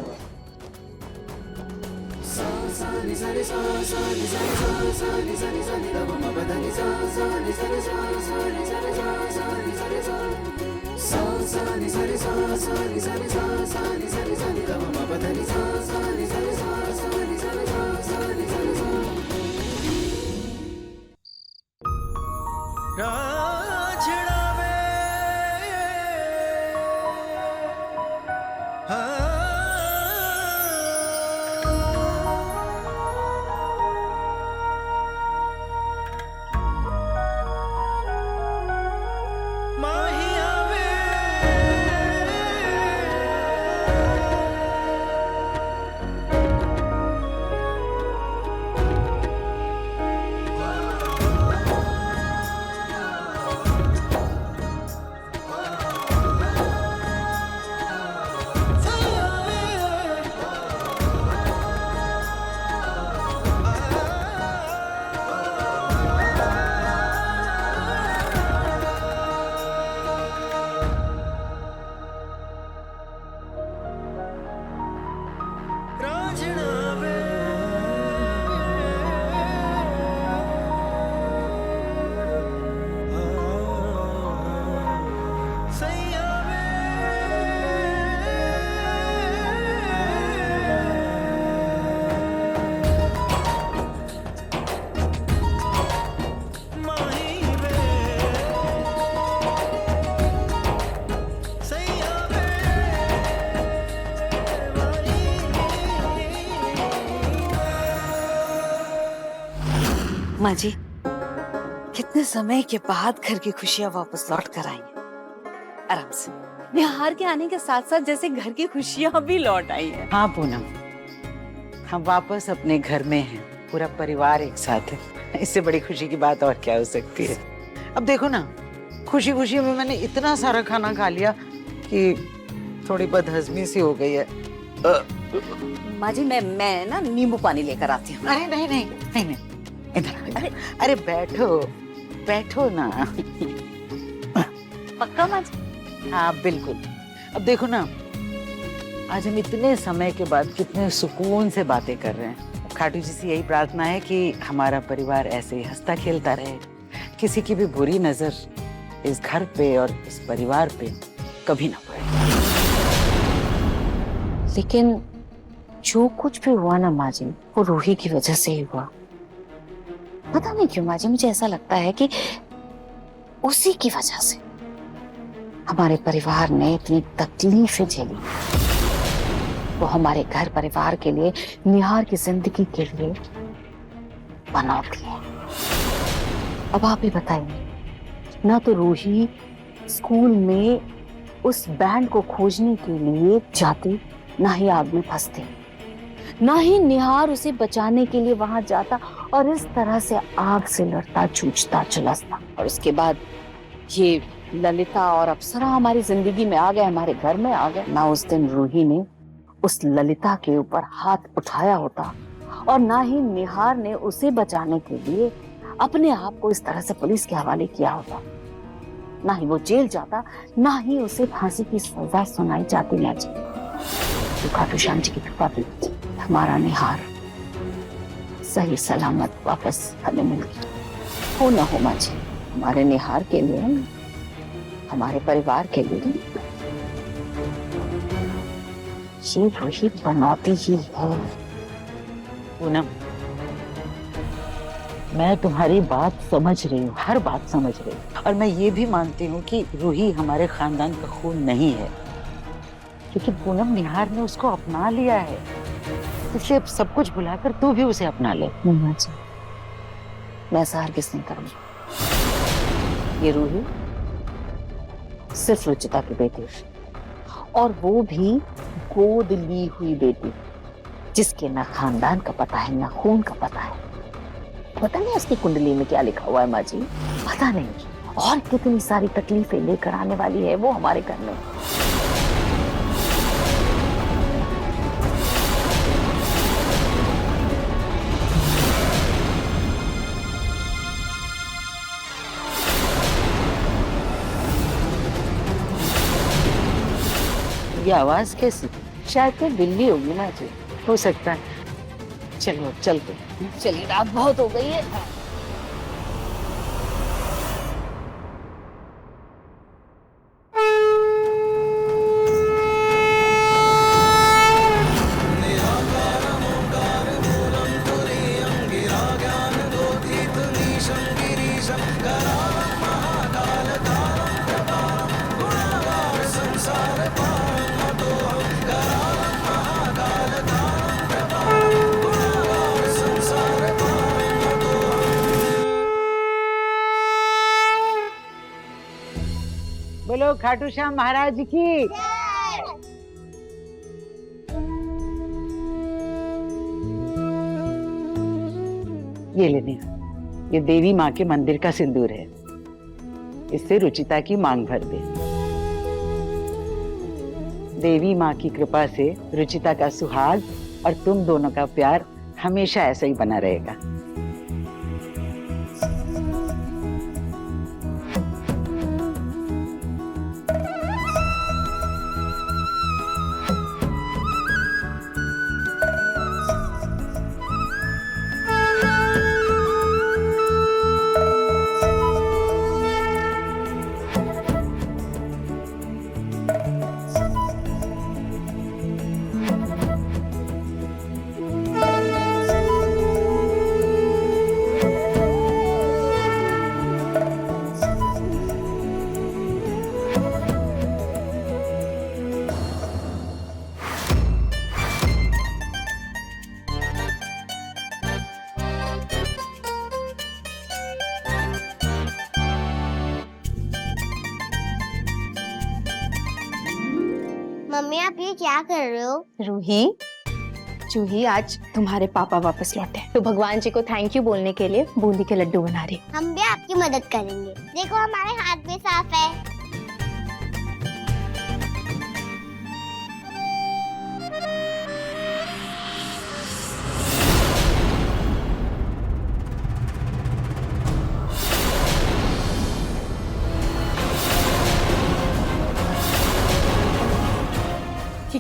G: माँ जी, कितने समय के बाद घर की खुशियाँ वापस लौट कर आई हैं। आराम से।
P: निहार के आने के साथ साथ जैसे घर की खुशियाँ भी लौट आई हैं।
G: हाँ पूनम, हम वापस अपने घर में हैं, पूरा परिवार एक साथ है। इससे बड़ी खुशी की बात और क्या हो सकती है। अब देखो ना, खुशी खुशी में मैंने इतना सारा खाना खा लिया कि थोड़ी बदहजमी सी हो गई है।
P: माँ जी मैं ना नींबू पानी लेकर आती हूँ।
G: अरे नहीं नहीं नहीं नहीं, इधर अरे बैठो बैठो ना।
P: पक्का माँ जी?
G: हाँ बिल्कुल। अब देखो ना, आज हम इतने समय के बाद कितने सुकून से बातें कर रहे हैं। खाटू जी से यही प्रार्थना है कि हमारा परिवार ऐसे ही हंसता खेलता रहे, किसी की भी बुरी नजर इस घर पे और इस परिवार पे कभी ना पड़े।
A: लेकिन जो कुछ भी हुआ ना माँ जी, वो रूही की वजह से ही हुआ। पता नहीं क्यों माँ जी, मुझे ऐसा लगता है कि उसी की वजह से हमारे परिवार ने इतनी तकलीफें झेली। वो हमारे घर परिवार के लिए, निहार की जिंदगी के लिए बनौती है। अब आप ही बताइए, ना तो रूही स्कूल में उस बैंड को खोजने के लिए जाती, ना ही आग में फंसती, ना ही निहार उसे बचाने के लिए वहां जाता और इस तरह से आग से लड़ता, जूझता, झुलसता। और उसके बाद ये ललिता और अप्सरा हमारी जिंदगी में आ गए, हमारे घर में आ गए। ना उस दिन रूही ने उस ललिता के ऊपर हाथ उठाया होता और ना ही निहार ने उसे बचाने के लिए अपने आप को इस तरह से पुलिस के हवाले किया होता। ना ही वो जेल जाता, ना ही उसे फांसी की सजा सुनाई जाती। ना जी, तो खाटू श्याम जी की कृपा भी हमारा निहार सही सलामत वापस हमें मिल गया। हो ना हो माँ जी, हमारे निहार के लिए, हमारे परिवार के लिए ये रूही बनौती ही है।
G: पूनम, मैं तुम्हारी बात समझ रही हूँ, हर बात समझ रही हूँ, और मैं ये भी मानती हूँ कि रूही हमारे खानदान का खून नहीं है, क्योंकि पूनम निहार ने उसको अपना लिया है। इसलिए सब कुछ भुलाकर तू भी उसे अपना ले।
A: माँ जी, मैं ऐसा हरगिज़ नहीं करूंगी। ये रूही सिर्फ रुचिता की बेटी, और वो भी गोद ली हुई बेटी, जिसके ना खानदान का पता है, ना खून का पता है। पता नहीं उसकी कुंडली में क्या लिखा हुआ है माँ जी, पता नहीं। और कितनी सारी तकलीफें लेकर आने वाली है वो हमारे घर में।
G: ये आवाज कैसी?
A: शायद कोई बिल्ली होगी माँ जी।
G: हो सकता है। चलो अब चलते।
A: चलिए, रात बहुत हो गई है।
G: बोलो खाटू श्याम महाराज की। ये लेने, ये देवी माँ के मंदिर का सिंदूर है, इससे रुचिता की मांग भर दे। देवी माँ की कृपा से रुचिता का सुहाग और तुम दोनों का प्यार हमेशा ऐसा ही बना रहेगा।
M: मम्मी आप ये क्या कर रहे हो?
B: रूही, जूही आज तुम्हारे पापा वापस लौटे, तो भगवान जी को थैंक यू बोलने के लिए बूंदी के लड्डू बना रही।
M: हम भी आपकी मदद करेंगे। देखो हमारे हाथ भी साफ है।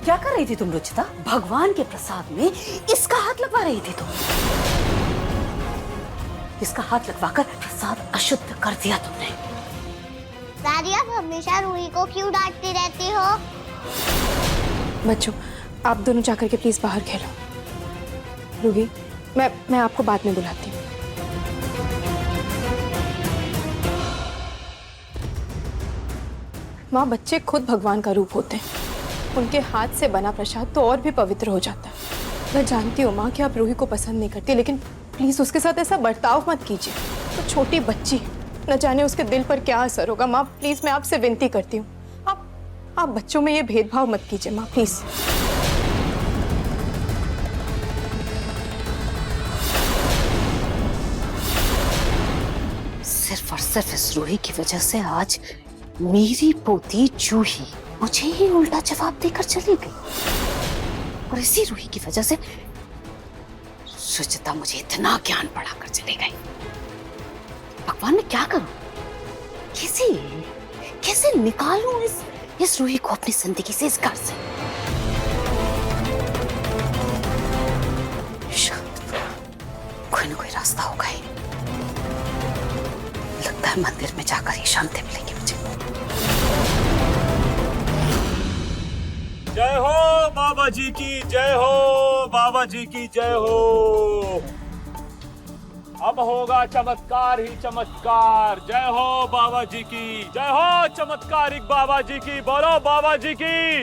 P: क्या कर रही थी तुम रुचिता? भगवान के प्रसाद में इसका हाथ लगवा रही थी तुम। इसका हाथ लगवाकर प्रसाद अशुद्ध कर दिया तुमने।
M: दादी आप हमेशा रूही को क्यों डांटती रहती हो?
B: बच्चों, आप दोनों जाकर के प्लीज बाहर खेलो। रूही, मैं आपको बाद में बुलाती हूँ। माँ, बच्चे खुद भगवान का रूप होते हैं। उनके हाथ से बना प्रसाद तो और भी पवित्र हो जाता है। मैं जानती हूँ माँ कि आप रूही को पसंद नहीं करती, लेकिन प्लीज उसके साथ ऐसा बर्ताव मत कीजिए। तो छोटी बच्ची है, न जाने उसके दिल पर क्या असर होगा। माँ प्लीज, मैं आपसे विनती करती हूँ, आप बच्चों में ये भेदभाव मत कीजिए माँ, प्लीज।
P: सिर्फ और सिर्फ इस रूही की वजह से आज मेरी पोती जूही मुझे ही उल्टा जवाब देकर चली गई, और इसी रूही की वजह से सुचिता मुझे इतना ज्ञान पढ़ाकर चली गई। भगवान, मैं क्या करूं? कैसे निकालूं इस रूही को अपनी जिंदगी से, इस घर से? कोई ना कोई रास्ता होगा ही। लगता है मंदिर में जाकर ही शांति मिलेगी मुझे।
Q: जय हो बाबा जी की, जय हो बाबा जी की, जय हो। अब होगा चमत्कार ही चमत्कार। जय हो बाबा जी की, जय हो चमत्कारिक बाबा जी की। बोलो बाबा जी की।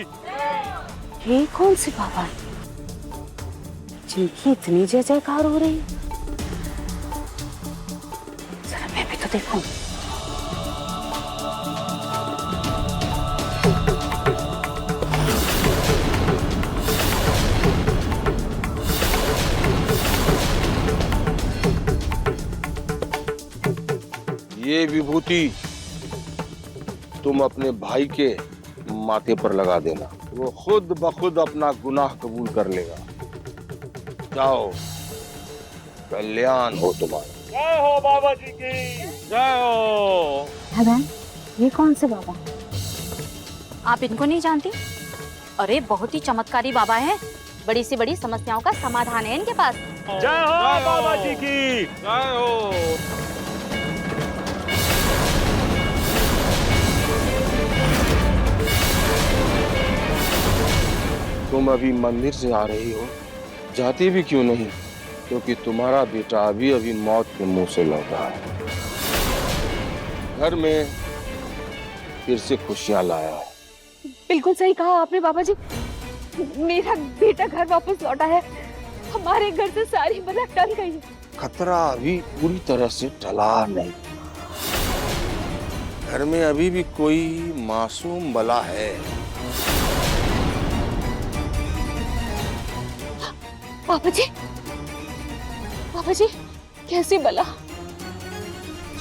P: ये कौन से बाबा है जिनकी इतनी जय जयकार हो रही है? जरा मैं भी तो देखूं।
R: ये विभूति तुम अपने भाई के माथे पर लगा देना, वो खुद ब खुद अपना गुनाह कबूल कर लेगा। जाओ, कल्याण हो तुम्हारा।
Q: जय हो बाबा जी की, जय हो।
A: बहन, ये कौन से बाबा? आप इनको नहीं जानती?
S: अरे बहुत ही चमत्कारी बाबा हैं। बड़ी से बड़ी समस्याओं का समाधान है इनके पास।
Q: जय हो बाबा जी की, जय हो।
R: तुम अभी मंदिर से आ रही हो, जाती भी क्यों नहीं? क्योंकि तुम्हारा बेटा अभी मौत के मुंह से लौटा है। घर में फिर से खुशियां लाया है।
H: बिल्कुल सही कहा आपने बाबा जी। मेरा बेटा घर वापस लौटा है। हमारे घर से सारी बला टल गई है।
R: खतरा अभी पूरी तरह से टला नहीं। घर में अभी भी कोई मासूम बला है।
H: बाबा जी कैसी बला?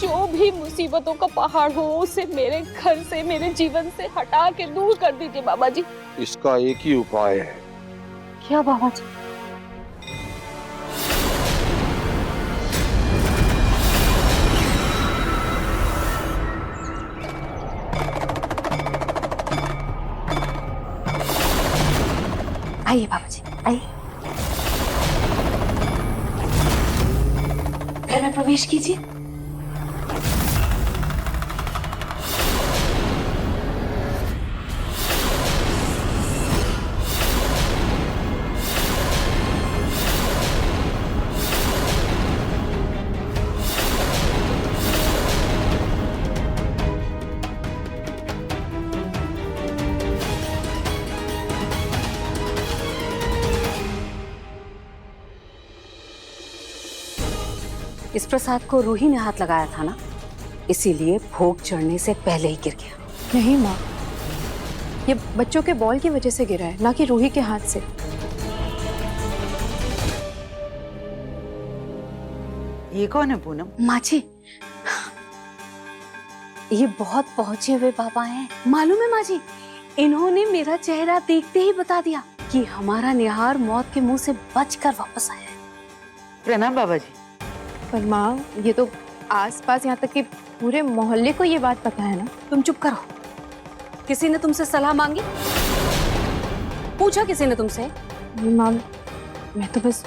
H: जो भी मुसीबतों का पहाड़ हो उसे मेरे घर से, मेरे जीवन से हटा के दूर कर दीजिए बाबा जी।
R: इसका एक ही उपाय है।
P: क्या बाबा जी? आइए बाबा जी, आइए। घर में प्रवेश कीजिए। इस प्रसाद को रूही ने हाथ लगाया था ना, इसीलिए भोग चढ़ने से पहले ही गिर गया।
B: नहीं माँ, ये बच्चों के बॉल की वजह से गिरा है, ना कि रूही के हाथ से।
G: ये कौन है पूनम?
P: माँ जी, ये बहुत पहुंचे हुए बाबा हैं। मालूम है माँ जी, इन्होंने मेरा चेहरा देखते ही बता दिया कि हमारा निहार मौत के मुंह से बचकर वापस आया है।
G: प्रणाम बाबा जी।
B: पर माँ, ये तो आसपास यहाँ तक कि पूरे मोहल्ले को ये बात पता है ना।
P: तुम चुप करो। किसी ने तुमसे सलाह मांगी? पूछा किसी ने तुमसे?
C: माँ, मैं तो बस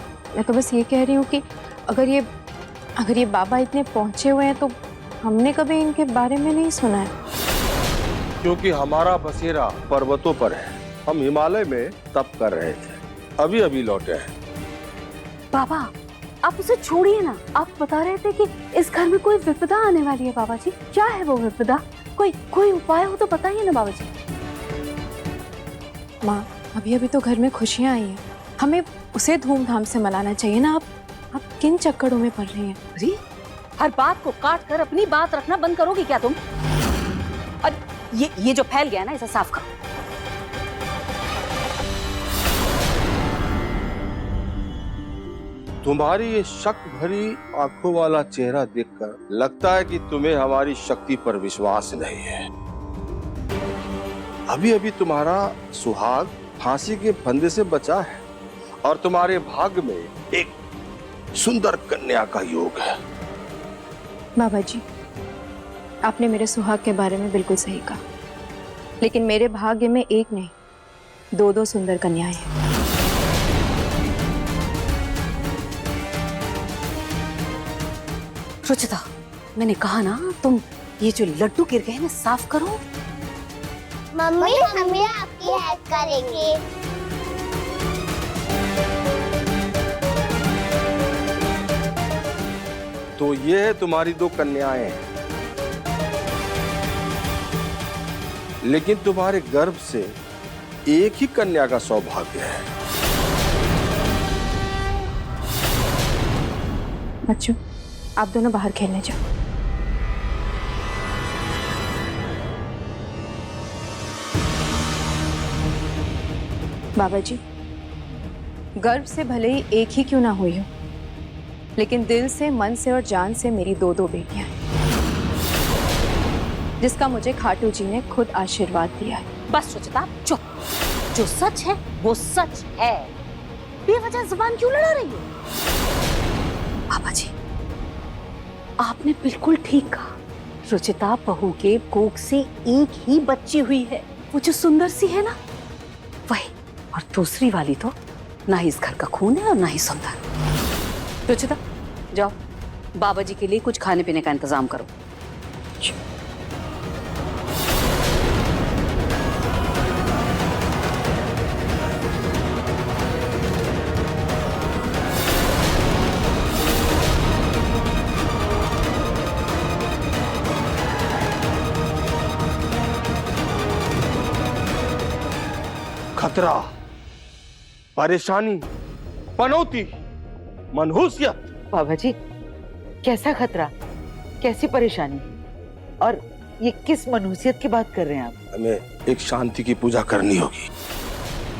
C: ये कह रही हूँ कि अगर ये बाबा इतने पहुंचे हुए हैं तो हमने कभी इनके बारे में नहीं सुना है।
R: क्योंकि हमारा बसेरा पर्वतों पर है। हम हिमालय में तप कर रहे थे, अभी अभी लौटे हैं।
P: बाबा आप उसे छोड़िए ना। आप बता रहे थे कि इस घर में कोई विपदा आने वाली है बाबा जी। क्या है वो विपदा? कोई उपाय हो तो बताइए ना बाबा जी।
C: माँ, अभी तो घर में खुशियाँ आई हैं, हमें उसे धूमधाम से मनाना चाहिए ना। आप किन चक्करों में पड़ रही हैं?
P: अरे हर बात को काट कर अपनी बात रखना बंद करोगी क्या तुम? और ये जो फैल गया ना, इसे साफ करो।
R: तुम्हारी ये शक भरी आंखों वाला चेहरा देखकर लगता है कि तुम्हें हमारी शक्ति पर विश्वास नहीं है। अभी अभी तुम्हारा सुहाग फांसी के फंदे से बचा है और तुम्हारे भाग्य में एक सुंदर कन्या का योग है।
C: बाबा जी, आपने मेरे सुहाग के बारे में बिल्कुल सही कहा, लेकिन मेरे भाग्य में एक नहीं, दो सुंदर कन्याएं हैं।
P: रुचिता, मैंने कहा ना, तुम ये जो लड्डू गिर गए ना, साफ करो।
M: मम्मी हम भी आपकी हेल्प करेंगे।
R: तो ये है तुम्हारी दो कन्याएं, लेकिन तुम्हारे गर्भ से एक ही कन्या का सौभाग्य है।
C: बच्चों, आप दोनों बाहर खेलने जाओ। बाबा जी, गर्भ से भले ही एक ही क्यों ना हुई हो, लेकिन दिल से, मन से और जान से मेरी दो बेटियां हैं, जिसका मुझे खाटू जी ने खुद आशीर्वाद दिया है।
P: बस रुचिता, चुप। जो सच है वो सच है। बेवजह जुबान क्यों लड़ा रही हो? बाबा जी, आपने बिल्कुल ठीक कहा। रुचिता बहू के कोख से एक ही बच्ची हुई है, वो जो सुंदर सी है ना, वही। और दूसरी वाली तो ना ही इस घर का खून है और ना ही सुंदर। रुचिता, जाओ बाबा जी के लिए कुछ खाने पीने का इंतजाम करो।
R: खतरा, परेशानी, पनौती, मनहूसियत।
G: बाबा जी, कैसा खतरा, कैसी परेशानी, और ये किस मनहूसियत की बात कर रहे हैं आप?
R: हमें एक शांति की पूजा करनी होगी।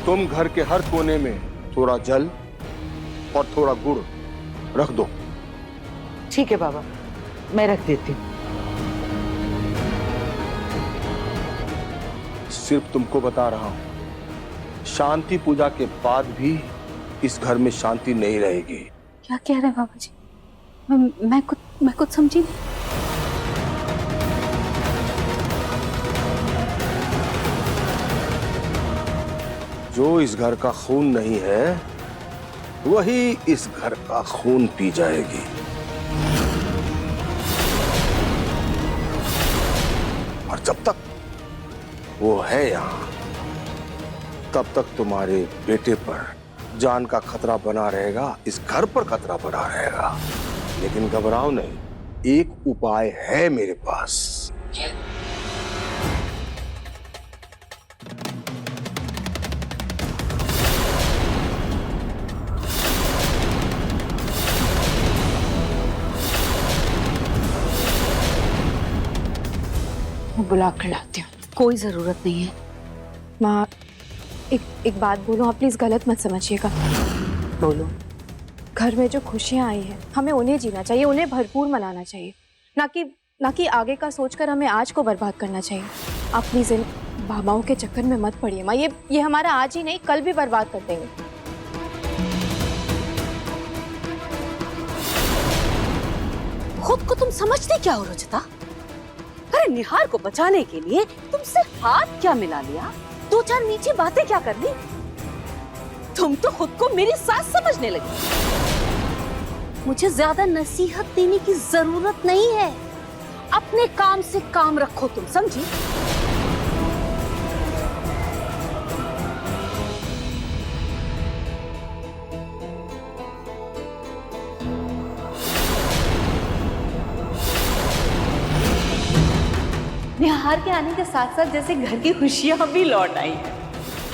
R: तुम घर के हर कोने में थोड़ा जल और थोड़ा गुड़ रख दो।
G: ठीक है बाबा, मैं रख देती हूँ।
R: सिर्फ तुमको बता रहा हूं, शांति पूजा के बाद भी इस घर में शांति नहीं रहेगी।
P: क्या कह रहे हैं बाबा जी? मैं कुछ समझी नहीं।
R: जो इस घर का खून नहीं है, वही इस घर का खून पी जाएगी। और जब तक वो है यहाँ, तब तक तुम्हारे बेटे पर जान का खतरा बना रहेगा, इस घर पर खतरा बना रहेगा। लेकिन घबराओ नहीं, एक उपाय है मेरे पास।
C: मैं बुला कर लाती हूँ।
P: कोई जरूरत नहीं है।
C: माँ, एक बात बोलो, आप प्लीज गलत मत समझिएगा।
P: बोलो।
C: घर में जो खुशियाँ आई हैं, हमें उन्हें जीना चाहिए, उन्हें भरपूर मनाना चाहिए, ना कि आगे का सोचकर हमें आज को बर्बाद करना चाहिए। आप प्लीज इन बाबाओं के चक्कर में मत पड़िए माँ, ये हमारा आज ही नहीं कल भी बर्बाद कर देंगे।
P: खुद को तुम समझते क्या हो रुचिता? अरे निहार को बचाने के लिए तुम सिर्फ हाथ क्या मिला लिया, दो चार मीठी बातें क्या कर ली, तुम तो खुद को मेरी सास समझने लगी। मुझे ज्यादा नसीहत देने की जरूरत नहीं है। अपने काम से काम रखो, तुम समझी? निहार के आने के साथ साथ जैसे घर की खुशियां भी लौट आई हैं।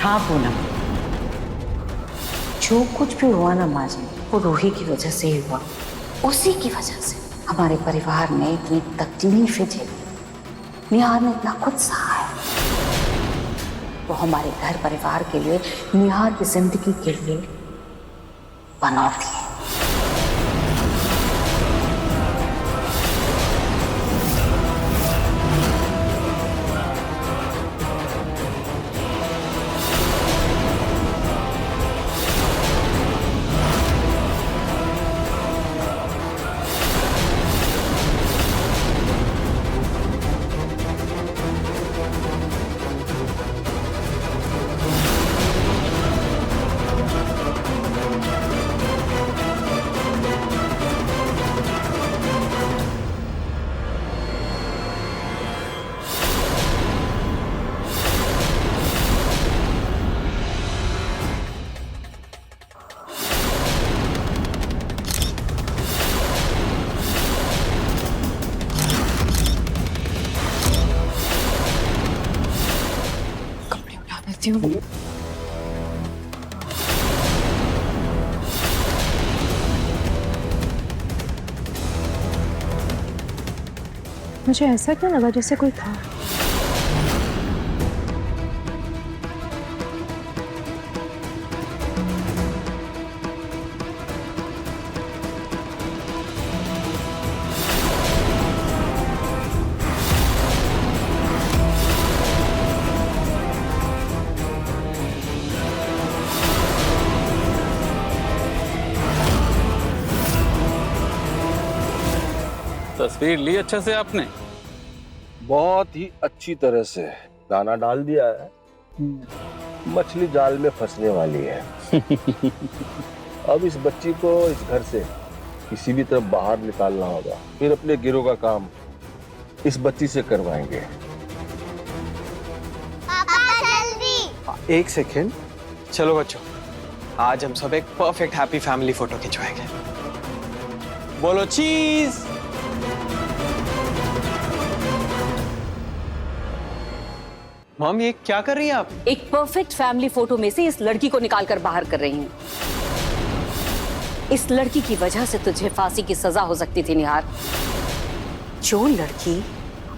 G: हाँ पूनम, जो कुछ भी हुआ ना माँ जी, वो रूही की वजह से ही हुआ। उसी की वजह से हमारे परिवार ने इतनी तकलीफें झेली, निहार ने इतना कुछ सहा है। वो हमारे घर परिवार के लिए, निहार की जिंदगी के लिए बनौती है।
I: मुझे ऐसा क्यों लगा जैसे कोई था।
N: तस्वीर ली अच्छे से आपने?
R: बहुत ही अच्छी तरह से दाना डाल दिया है। मछली जाल में फंसने वाली है। अब इस बच्ची को इस घर से किसी भी तरह बाहर निकालना होगा, फिर अपने गिरोह का काम इस बच्ची से करवाएंगे।
M: पापा जल्दी।
N: एक सेकेंड, चलो बच्चों, आज हम सब एक परफेक्ट हैप्पी फैमिली फोटो खिंचवाएंगे। बोलो चीज। मॉम, ये क्या कर रही हैं आप?
P: एक परफेक्ट फैमिली फोटो में से इस लड़की को निकाल कर बाहर कर रही हूँ। इस लड़की की वजह से तुझे फांसी की सजा हो सकती थी निहार। जो लड़की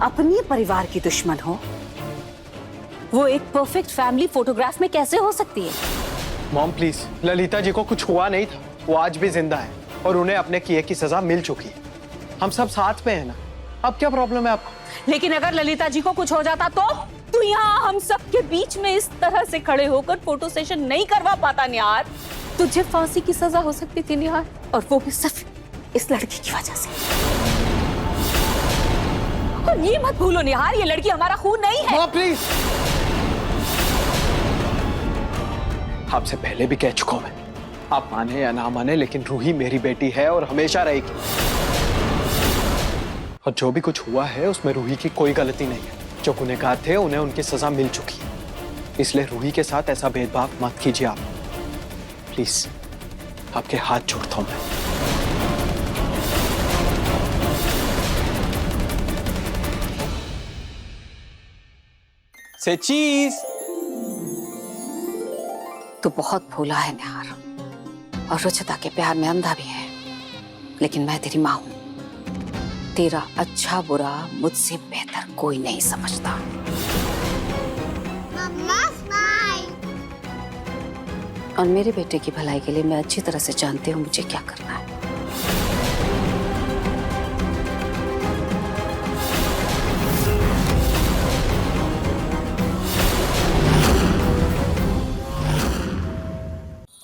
P: अपने परिवार की दुश्मन हो, वो एक परफेक्ट फैमिली फोटोग्राफ में कैसे हो सकती है?
N: मॉम प्लीज, ललिता जी को कुछ हुआ नहीं था, वो आज भी जिंदा है और उन्हें अपने किए की सजा मिल चुकी है। हम सब साथ में है ना, अब क्या प्रॉब्लम है आपको?
P: लेकिन अगर ललिता जी को कुछ हो जाता तो यहाँ हम सब के बीच में इस तरह से खड़े होकर फोटो सेशन नहीं करवा पाता निहार। तुझे फांसी की सजा हो सकती थी निहार, और वो भी सिर्फ इस लड़की की वजह से। और ये मत भूलो निहार, ये लड़की हमारा खून नहीं है।
N: प्लीज, आपसे पहले भी कह चुका हूं मैं, आप माने या ना माने, लेकिन रूही मेरी बेटी है और हमेशा रहेगी। और जो भी कुछ हुआ है उसमें रूही की कोई गलती नहीं है। जो गुनहगार थे उन्हें उनकी सजा मिल चुकी है, इसलिए रूही के साथ ऐसा भेदभाव मत कीजिए आप। प्लीज, आपके हाथ जोड़ता हूं मैं। से चीज।
P: तू बहुत भोला है निहार, और रुचिता के प्यार में अंधा भी है, लेकिन मैं तेरी माँ हूं। तेरा अच्छा बुरा मुझसे बेहतर कोई नहीं समझता।
M: मम्मा स्माइल।
P: और मेरे बेटे की भलाई के लिए मैं अच्छी तरह से जानती हूँ मुझे क्या करना है।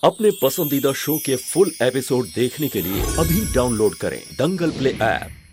T: अपने पसंदीदा शो के फुल एपिसोड देखने के लिए अभी डाउनलोड करें दंगल प्ले ऐप।